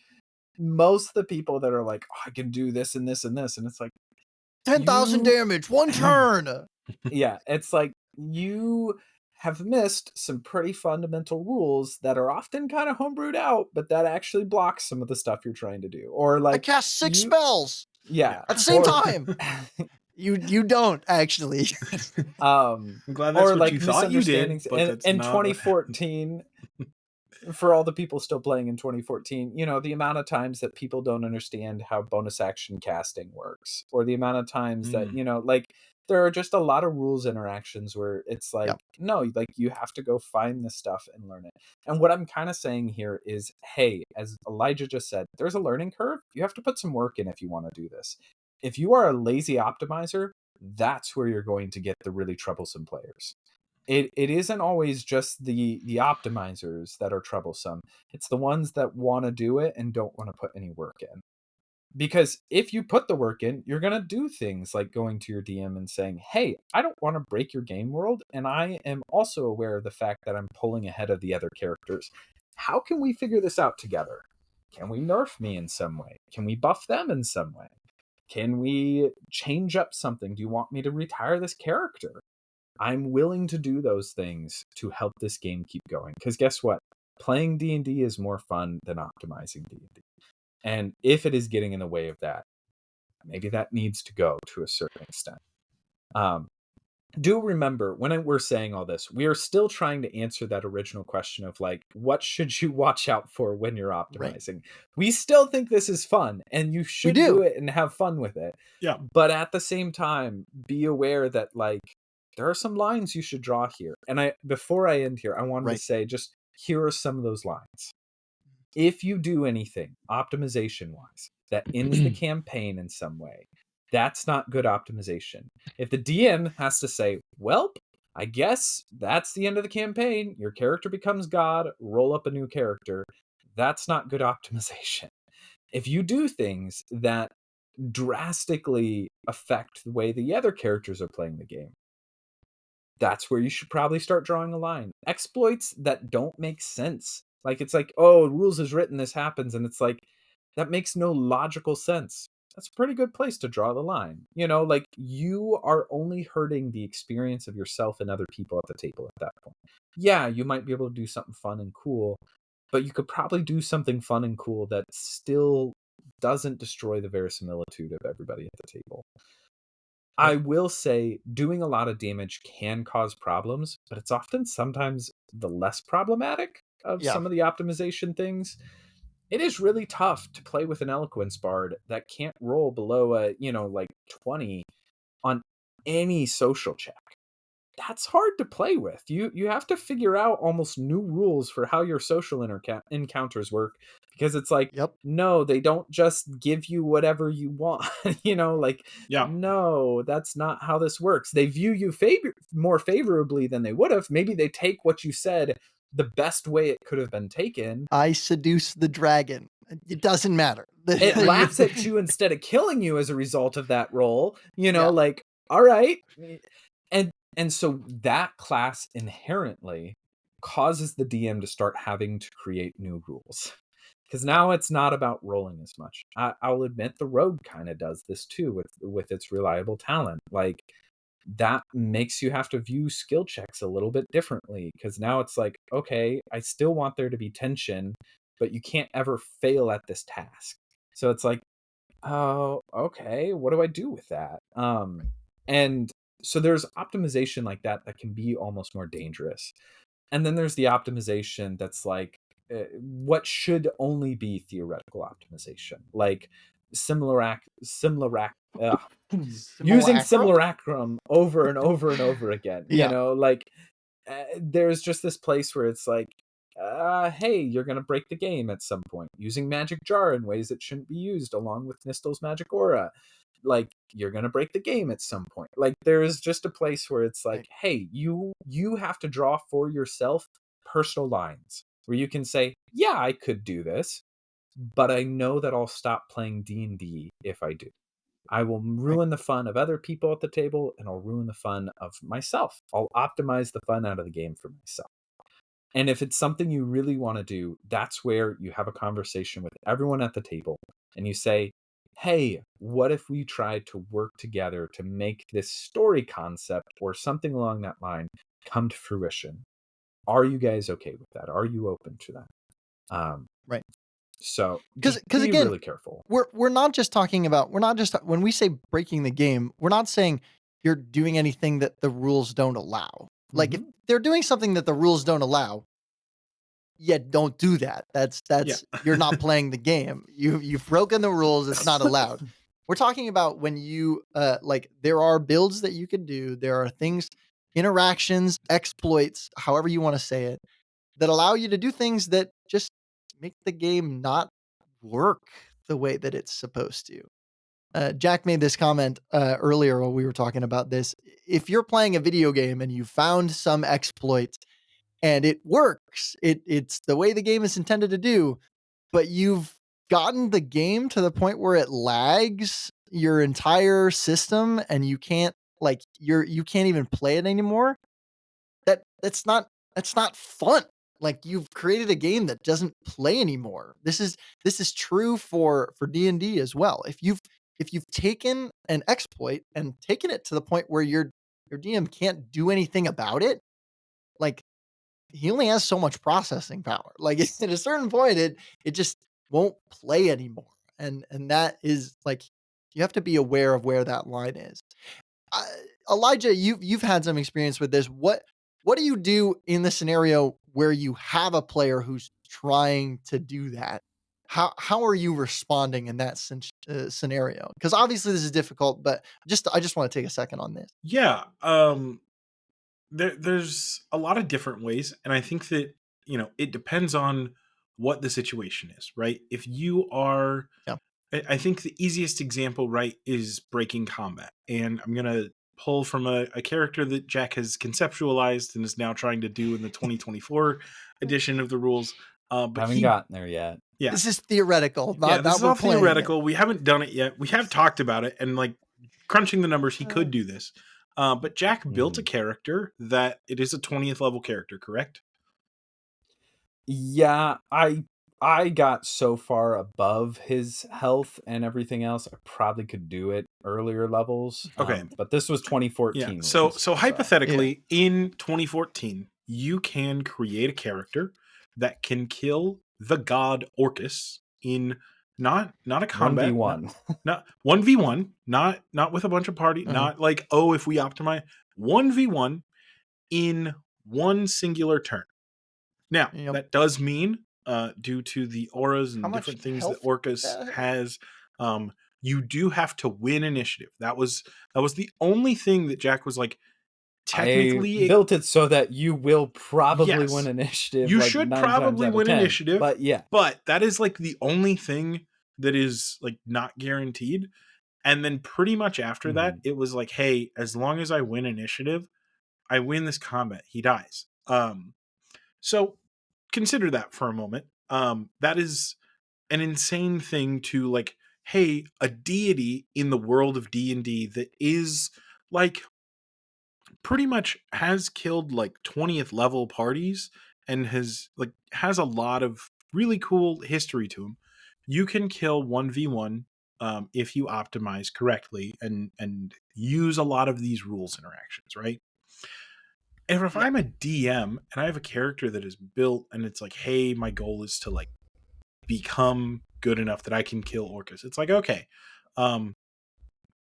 most of the people that are like, oh, I can do this and this and this, and it's like 10,000 damage, one turn. Yeah, it's like you have missed some pretty fundamental rules that are often kind of homebrewed out, but that actually blocks some of the stuff you're trying to do. Or like I cast 6 spells. Yeah. At the same time. You don't actually. I'm glad that's or what like you thought you did, misunderstandings but that's in not what 2014. For all the people still playing in 2014, the amount of times that people don't understand how bonus action casting works, or the amount of times that, like, there are just a lot of rules interactions where it's like, no, like, you have to go find this stuff and learn it. And what I'm kind of saying here is, hey, as Elijah just said, there's a learning curve. You have to put some work in if you want to do this. If you are a lazy optimizer, that's where you're going to get the really troublesome players. It isn't always just the optimizers that are troublesome. It's the ones that want to do it and don't want to put any work in. Because if you put the work in, you're going to do things like going to your DM and saying, hey, I don't want to break your game world, and I am also aware of the fact that I'm pulling ahead of the other characters. How can we figure this out together? Can we nerf me in some way? Can we buff them in some way? Can we change up something? Do you want me to retire this character? I'm willing to do those things to help this game keep going. Because guess what? Playing D&D is more fun than optimizing D&D. And if it is getting in the way of that, maybe that needs to go to a certain extent. Do remember, when we're saying all this, we are still trying to answer that original question of like, what should you watch out for when you're optimizing? Right. We still think this is fun, and you should do it and have fun with it. Yeah. But at the same time, be aware that like, there are some lines you should draw here. And before I end here, I wanted to say, just here are some of those lines. If you do anything optimization wise that ends the campaign in some way, that's not good optimization. If the DM has to say, well, I guess that's the end of the campaign, your character becomes God, roll up a new character, that's not good optimization. If you do things that drastically affect the way the other characters are playing the game, that's where you should probably start drawing a line. Exploits that don't make sense. Like, it's like, oh, rules is written, this happens. And it's like, that makes no logical sense. That's a pretty good place to draw the line. Like, you are only hurting the experience of yourself and other people at the table at that point. Yeah, you might be able to do something fun and cool, but you could probably do something fun and cool that still doesn't destroy the verisimilitude of everybody at the table. I will say doing a lot of damage can cause problems, but it's often sometimes the less problematic of some of the optimization things. It is really tough to play with an eloquence bard that can't roll below a, like 20 on any social check. that's hard to play with. You have to figure out almost new rules for how your social encounters work, because it's like, Yep. no, they don't just give you whatever you want. Like, Yeah. no, that's not how this works. They view you more favorably than they would have. Maybe they take what you said the best way it could have been taken. I seduce the dragon. It doesn't matter. It laughs at you instead of killing you as a result of that role. Yeah. Like, all right. And so that class inherently causes the DM to start having to create new rules. Because now it's not about rolling as much. I'll admit the rogue kind of does this too with its reliable talent. Like, that makes you have to view skill checks a little bit differently, because now it's like, okay, I still want there to be tension, but you can't ever fail at this task. So it's like, oh, okay, what do I do with that? And so there's optimization like that can be almost more dangerous. And then there's the optimization that's like, what should only be theoretical optimization, like using Simulacrum? simulacrum over and over and over again. Yeah. Like, there's just this place where it's like, hey, you're going to break the game at some point using magic jar in ways that shouldn't be used, along with Nistel's magic aura. Like, you're going to break the game at some point. Like, there is just a place where it's like, hey, you have to draw for yourself personal lines where you can say, yeah, I could do this, but I know that I'll stop playing D&D if I do. I will ruin the fun of other people at the table, and I'll ruin the fun of myself. I'll optimize the fun out of the game for myself. And if it's something you really want to do, that's where you have a conversation with everyone at the table and you say, hey, what if we tried to work together to make this story concept or something along that line come to fruition? Are you guys okay with that? Are you open to that? Right. So Because be again, really careful. we're not just talking about, when we say breaking the game, we're not saying you're doing anything that the rules don't allow. Like, if they're doing something that the rules don't allow, don't do that. That's you're not playing the game. You've broken the rules. It's not allowed. We're talking about when you like, there are builds that you can do. There are things, interactions, exploits, however you want to say it, that allow you to do things that just make the game not work the way that it's supposed to. Jack made this comment earlier when we were talking about this. If you're playing a video game and you found some exploit and it works, it's the way the game is intended to do, but you've gotten the game to the point where it lags your entire system and you can't, like, you can't even play it anymore. That's not fun. Like, you've created a game that doesn't play anymore. This is true for D&D as well. If you've taken an exploit and taken it to the point where your DM can't do anything about it, like, he only has so much processing power. Like, at a certain point, it just won't play anymore. And that is like, you have to be aware of where that line is. Uh, Elijah, you've had some experience with this. What do you do in the scenario where you have a player who's trying to do that? How are you responding in that scenario? Because obviously this is difficult, but I just want to take a second on this. Yeah. There's a lot of different ways, and I think that, it depends on what the situation is, right? If you are, Yeah. I think the easiest example, right, is breaking combat, and I'm gonna pull from a character that Jack has conceptualized and is now trying to do in the 2024 edition of the rules. But Haven't gotten there yet. Yeah, This is theoretical. this is we're all playing theoretical. We haven't done it yet. We have talked about it, and like, crunching the numbers, he could do this. But Jack built a character that it is a 20th level character, correct? Yeah, I got so far above his health and everything else, I probably could do it earlier levels. Okay. But this was 2014. Yeah. So hypothetically, in 2014, you can create a character that can kill the god Orcus in not a combat 1v1. not 1v1, not with a bunch of party, not like, oh, if we optimize 1v1 in one singular turn. Now, that does mean, due to the auras and different things that Orcus has, you do have to win initiative. That was the only thing that Jack was like, I technically built it so that you will probably win yes, initiative you like should 9 times probably out of win 10. initiative, But yeah. but that is like the only thing that is like not guaranteed. And then pretty much after that, Mhm. it was like, hey, as long as I win initiative, I win this combat, he dies. So consider that for a moment. That is an insane thing to like, hey, a deity in the world of D&D that is like pretty much has killed like 20th level parties and has a lot of really cool history to him. You can kill 1v1 if you optimize correctly and use a lot of these rules interactions, right? And if Yeah. I'm a DM and I have a character that is built and it's like, hey, my goal is to like become good enough that I can kill orcas. It's like, okay, um,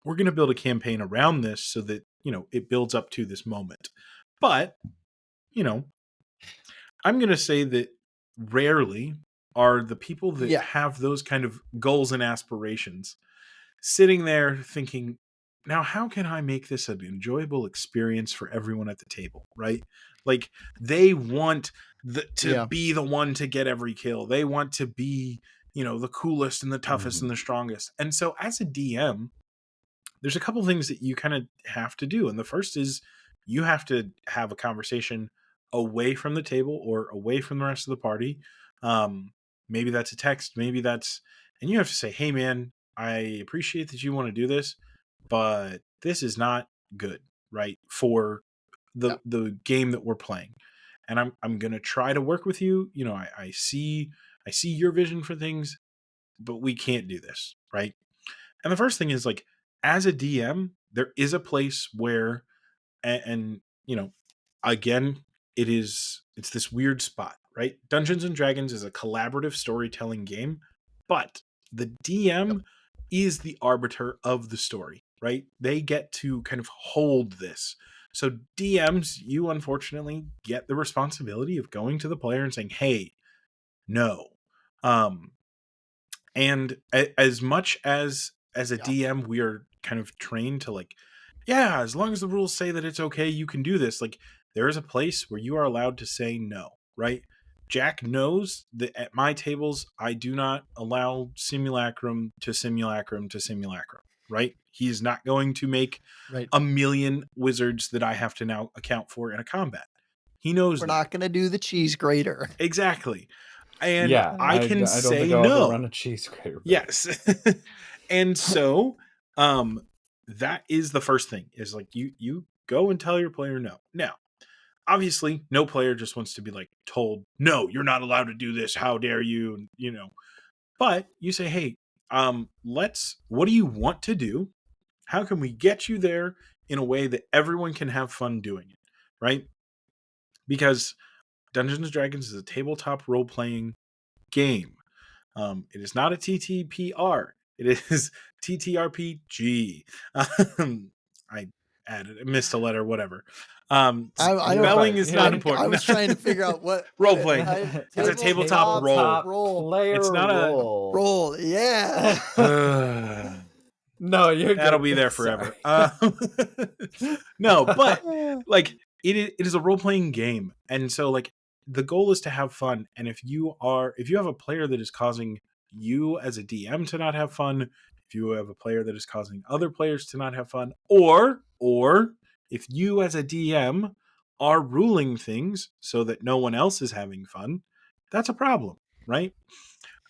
we're going to build a campaign around this so that, it builds up to this moment. But, you know, I'm going to say that rarely are the people that Yeah. have those kind of goals and aspirations sitting there thinking, now how can I make this an enjoyable experience for everyone at the table, right? Like they want to Yeah. be the one to get every kill. They want to be, the coolest and the toughest and Mhm. the strongest. And so as a DM, there's a couple things that you kind of have to do. And the first is you have to have a conversation away from the table or away from the rest of the party. Maybe that's a text, and you have to say, hey man, I appreciate that you want to do this, but this is not good, right? For Yeah. the game that we're playing. And I'm gonna try to work with you. I see your vision for things, but we can't do this, right? And the first thing is like, as a DM, there is a place where, and again, it's this weird spot, right? Dungeons and Dragons is a collaborative storytelling game, but the Yep. DM is the arbiter of the story, right? They get to kind of hold this. So DMs, you unfortunately get the responsibility of going to the player and saying, "Hey, no." Um, and as much as a Yeah. DM, we are kind of trained to like, yeah, as long as the rules say that it's okay, you can do this. Like, there is a place where you are allowed to say no, right? Jack knows that at my tables, I do not allow simulacrum to simulacrum to simulacrum, right? He's not going to make Right. a million wizards that I have to now account for in a combat. He knows We're that. not gonna do the cheese grater. Exactly. And Yeah, I can I don't think say I'll ever no. run a cheese grater. Yes. And so um that is the first thing is like you go and tell your player no. Now, obviously, no player just wants to be like told, "No, you're not allowed to do this. How dare you?" But you say, "Hey, let's what do you want to do? How can we get you there in a way that everyone can have fun doing it?" Right? Because Dungeons and Dragons is a tabletop role-playing game. It is not a TTPR. It is TTRPG. I missed a letter, whatever. I You're don't. Spelling fine. is not I important. was trying to figure out what Role it, playing. It's a tabletop role. role It's player not a. role. roll. Yeah. No, you're That'll good. be there Sorry. forever. No, but like it is a role playing game, and so like the goal is to have fun. And if you have a player that is causing you as a DM to not have fun, if you have a player that is causing other players to not have fun, or if you as a DM are ruling things so that no one else is having fun, that's a problem, right?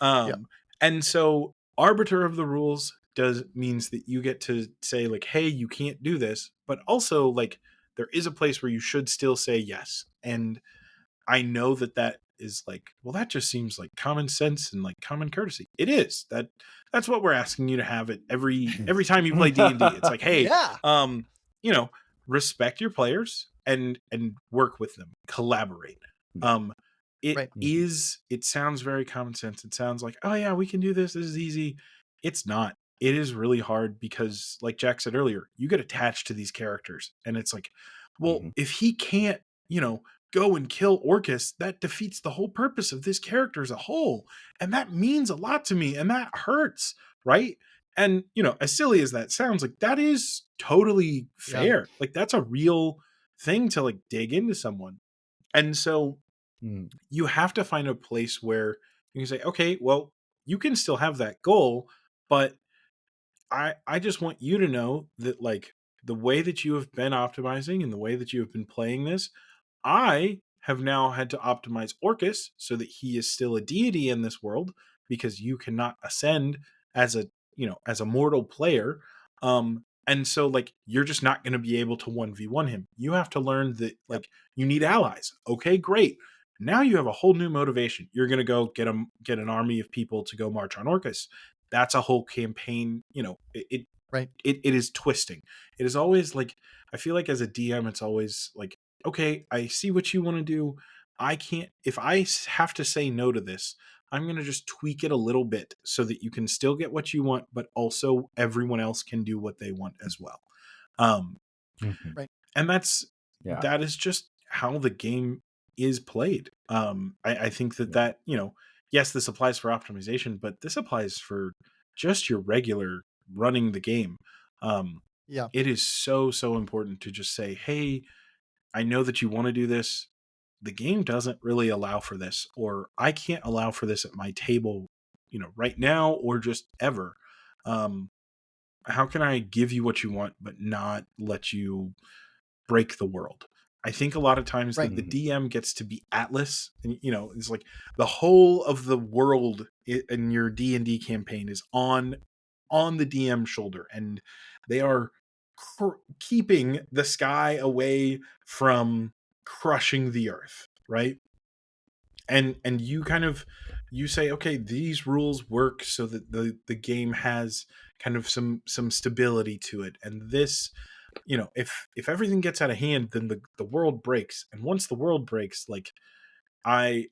Yeah. And so arbiter of the rules does means that you get to say like, hey, you can't do this, but also like there is a place where you should still say yes. And I know that is like, well, that just seems like common sense and like common courtesy. It is. That's what we're asking you to have it every time you play D&D. It's like, hey, Yeah. you know, respect your players and work with them, collaborate. Um Right. it sounds very common sense. It sounds like, oh yeah, we can do this. This is easy. It's not. It is really hard because like Jack said earlier, you get attached to these characters and it's like, well, Mhm. if he can't, go and kill Orcus, that defeats the whole purpose of this character as a whole. And that means a lot to me and that hurts, right? And, as silly as that sounds, like that is totally Yeah. fair. Like that's a real thing to like dig into someone. And so Mm. you have to find a place where you can say, okay, well, you can still have that goal, but I just want you to know that like the way that you have been optimizing and the way that you have been playing this, I have now had to optimize Orcus so that he is still a deity in this world because you cannot ascend as a, as a mortal player. And so like you're just not going to be able to 1v1 him. You have to learn that Yep. like you need allies. Okay, great. Now you have a whole new motivation. You're going to go get an army of people to go march on Orcus. That's a whole campaign, Right. it is twisting. It is always like, I feel like as a DM, it's always like, okay, I see what you want to do. I can't, if I have to say no to this, I'm going to just tweak it a little bit so that you can still get what you want, but also everyone else can do what they want as well. Um, Mhm. Right. and Yeah. that is just how the game is played. I think that Yeah. that, yes, this applies for optimization, but this applies for just your regular running the game. Um, Yeah. it is so, so important to just say, hey, I know that you want to do this. The game doesn't really allow for this, or I can't allow for this at my table, right now or just ever. Um, how can I give you what you want, but not let you break the world? I think a lot of times Right. the DM gets to be Atlas, and it's like the whole of the world in your D&D campaign is on the DM shoulder, and they are keeping the sky away from crushing the earth, right? And you kind of you say, okay, these rules work so that the game has kind of some stability to it, and this, if everything gets out of hand, then the world breaks, and once the world breaks, like I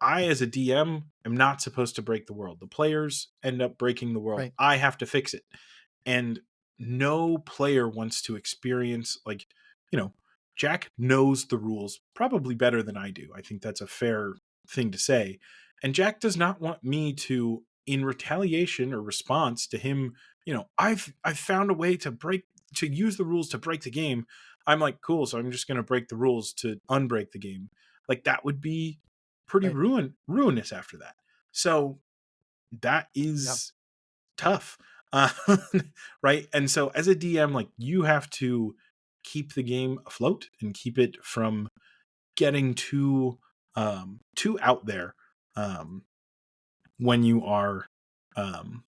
as a DM am not supposed to break the world. The players end up breaking the world. Right. I have to fix it. And no player wants to experience like, you know, Jack knows the rules probably better than I do. I think that's a fair thing to say. And Jack does not want me to, in retaliation or response to him, I've found a way to use the rules to break the game. I'm like, cool, so I'm just gonna break the rules to unbreak the game. Like that would be pretty Right. ruinous after that. So that Yeah. is tough. Uh, right? And so as a DM, like you have to keep the game afloat and keep it from getting too out there um when you are um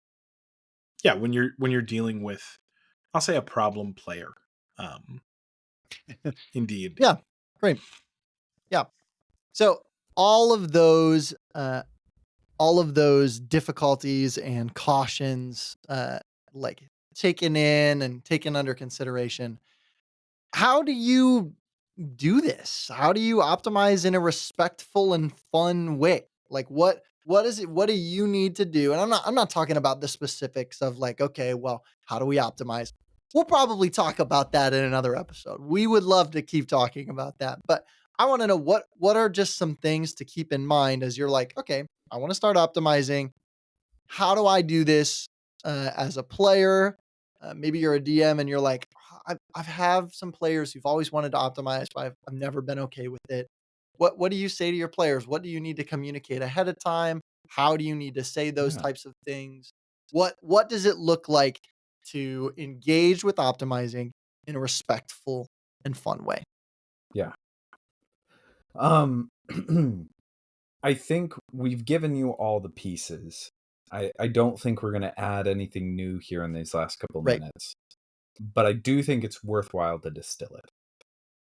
when you're dealing with, I'll say, a problem player um in D&D. Yeah. Great. Yeah. So all of those all of those difficulties and cautions like taken in and taken under consideration, how do you do this? How do you optimize in a respectful and fun way? Like what is it, what do you need to do? And I'm not talking about the specifics of like, okay, well, how do we optimize? We'll probably talk about that in another episode. We would love to keep talking about that. But I want to know what are just some things to keep in mind as you're like, okay, I want to start optimizing. How do I do this as a player? Maybe you're a DM and you're like, I've have some players who've always wanted to optimize, but I've never been okay with it. What do you say to your players? What do you need to communicate ahead of time? How do you need to say those Yeah. types of things? What does it look like to engage with optimizing in a respectful and fun way? Yeah. Um, I think we've given you all the pieces. I don't think we're going to add anything new here in these last couple Right. minutes, but I do think it's worthwhile to distill it.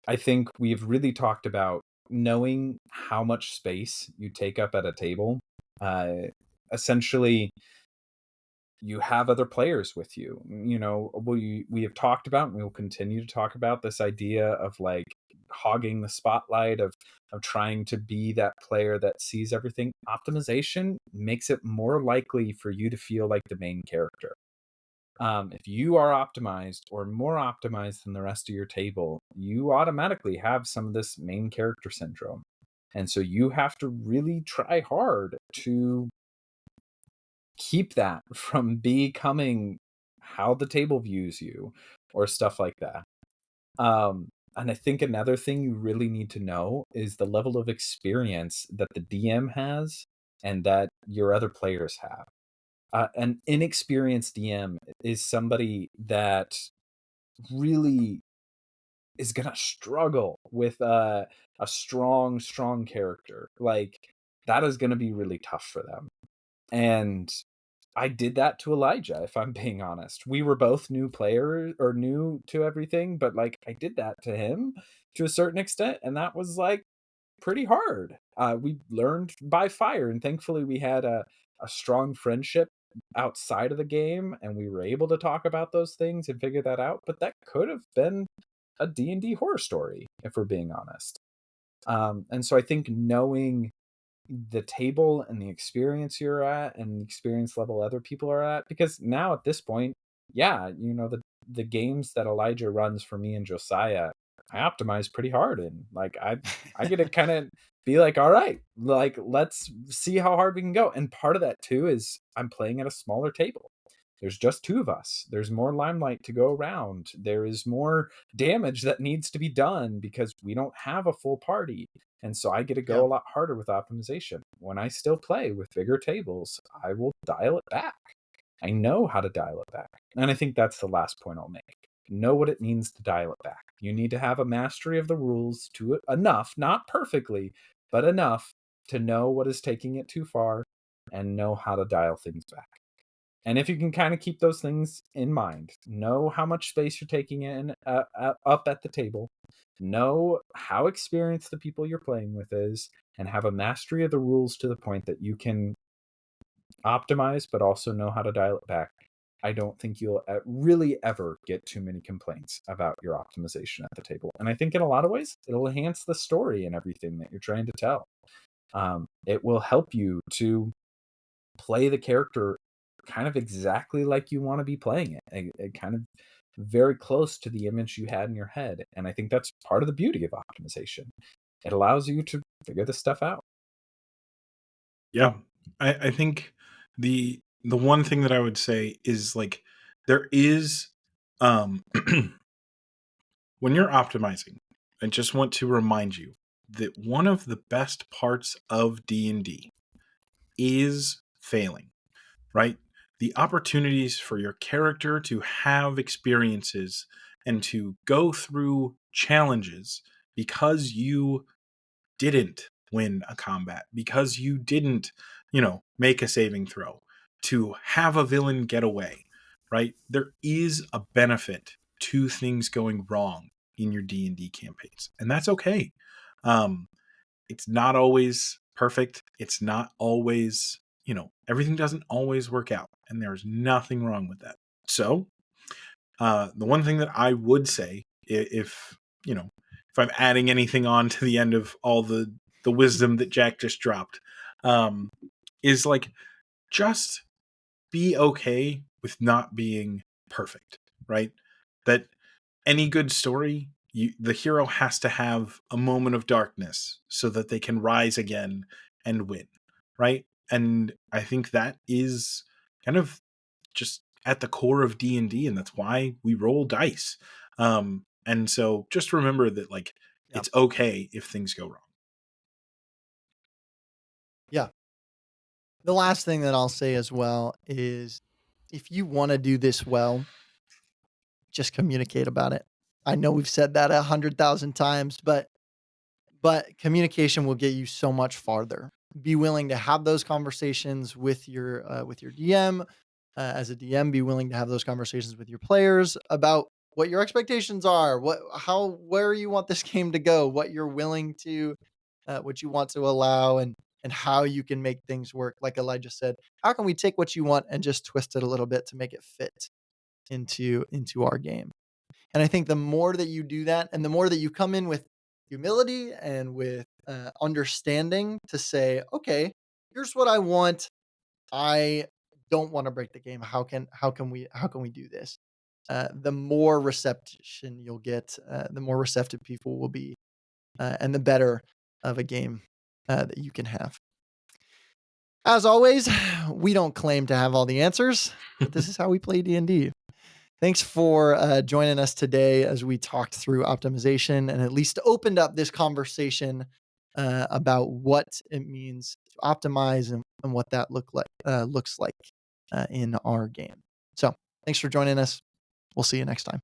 I think we've really talked about knowing how much space you take up at a table. Uh, Essentially, you have other players with you. We have talked about, and we will continue to talk about this idea of like hogging the spotlight of trying to be that player that sees everything. Optimization makes it more likely for you to feel like the main character. If you are optimized or more optimized than the rest of your table, you automatically have some of this main character syndrome. And so you have to really try hard to keep that from becoming how the table views you or stuff like that. And I think another thing you really need to know is the level of experience that the DM has and that your other players have. An inexperienced DM is somebody that really is gonna struggle with a strong character. Like that is gonna be really tough for them. And I did that to Elijah, if I'm being honest. We were both new players or new to everything, but like I did that to him to a certain extent, and that was like pretty hard. We learned by fire, and thankfully we had a strong friendship outside of the game, and we were able to talk about those things and figure that out. But that could have been a D&D horror story, if we're being honest. And so I think knowing the table and the experience you're at and the experience level other people are at, because now at this point, yeah, the games that Elijah runs for me and Josiah, I optimize pretty hard, and like I get to kind of be like, all right, like let's see how hard we can go. And part of that too is I'm playing at a smaller table. There's just two of us. There's more limelight to go around. There is more damage that needs to be done because we don't have a full party. And so I get to go Yeah. a lot harder with optimization. When I still play with bigger tables, I will dial it back. I know how to dial it back. And I think that's the last point I'll make. Know what it means to dial it back. You need to have a mastery of the rules to enough, not perfectly, but enough to know what is taking it too far and know how to dial things back. And if you can kind of keep those things in mind, know how much space you're taking in up at the table, know how experienced the people you're playing with is, and have a mastery of the rules to the point that you can optimize, but also know how to dial it back. I don't think you'll really ever get too many complaints about your optimization at the table. And I think in a lot of ways, it'll enhance the story and everything that you're trying to tell. It will help you to play the character kind of exactly like you want to be playing it, kind of very close to the image you had in your head. And I think that's part of the beauty of optimization. It allows you to figure this stuff out. Yeah. I think the one thing that I would say is like there is when you're optimizing, I just want to remind you that one of the best parts of D&D is failing, right? The opportunities for your character to have experiences and to go through challenges because you didn't win a combat, because you didn't, make a saving throw, to have a villain get away, right? There is a benefit to things going wrong in your D&D campaigns, and that's okay. Um, it's not always perfect. It's not always, everything doesn't always work out, and there's nothing wrong with that. So, the one thing that I would say, if I'm adding anything on to the end of all the wisdom that Jack just dropped, is like just be okay with not being perfect, right? That any good story, the hero has to have a moment of darkness so that they can rise again and win, right? And I think that is kind of just at the core of D&D, and that's why we roll dice. And so just remember that like Yeah. it's okay if things go wrong. Yeah. The last thing that I'll say as well is if you want to do this well, just communicate about it. I know we've said that 100,000 times, but communication will get you so much farther. Be willing to have those conversations with your DM. As a DM, be willing to have those conversations with your players about what your expectations are, where you want this game to go, what you're willing to, what you want to allow, and how you can make things work. Like Elijah said, how can we take what you want and just twist it a little bit to make it fit into our game? And I think the more that you do that, and the more that you come in with humility and with understanding to say, okay, here's what I want. I don't want to break the game. How can we do this? The more reception you'll get, the more receptive people will be, and the better of a game that you can have. As always, we don't claim to have all the answers, but this is how we play D&D. Thanks for joining us today as we talked through optimization and at least opened up this conversation about what it means to optimize and what that looks like in our game. So thanks for joining us. We'll see you next time.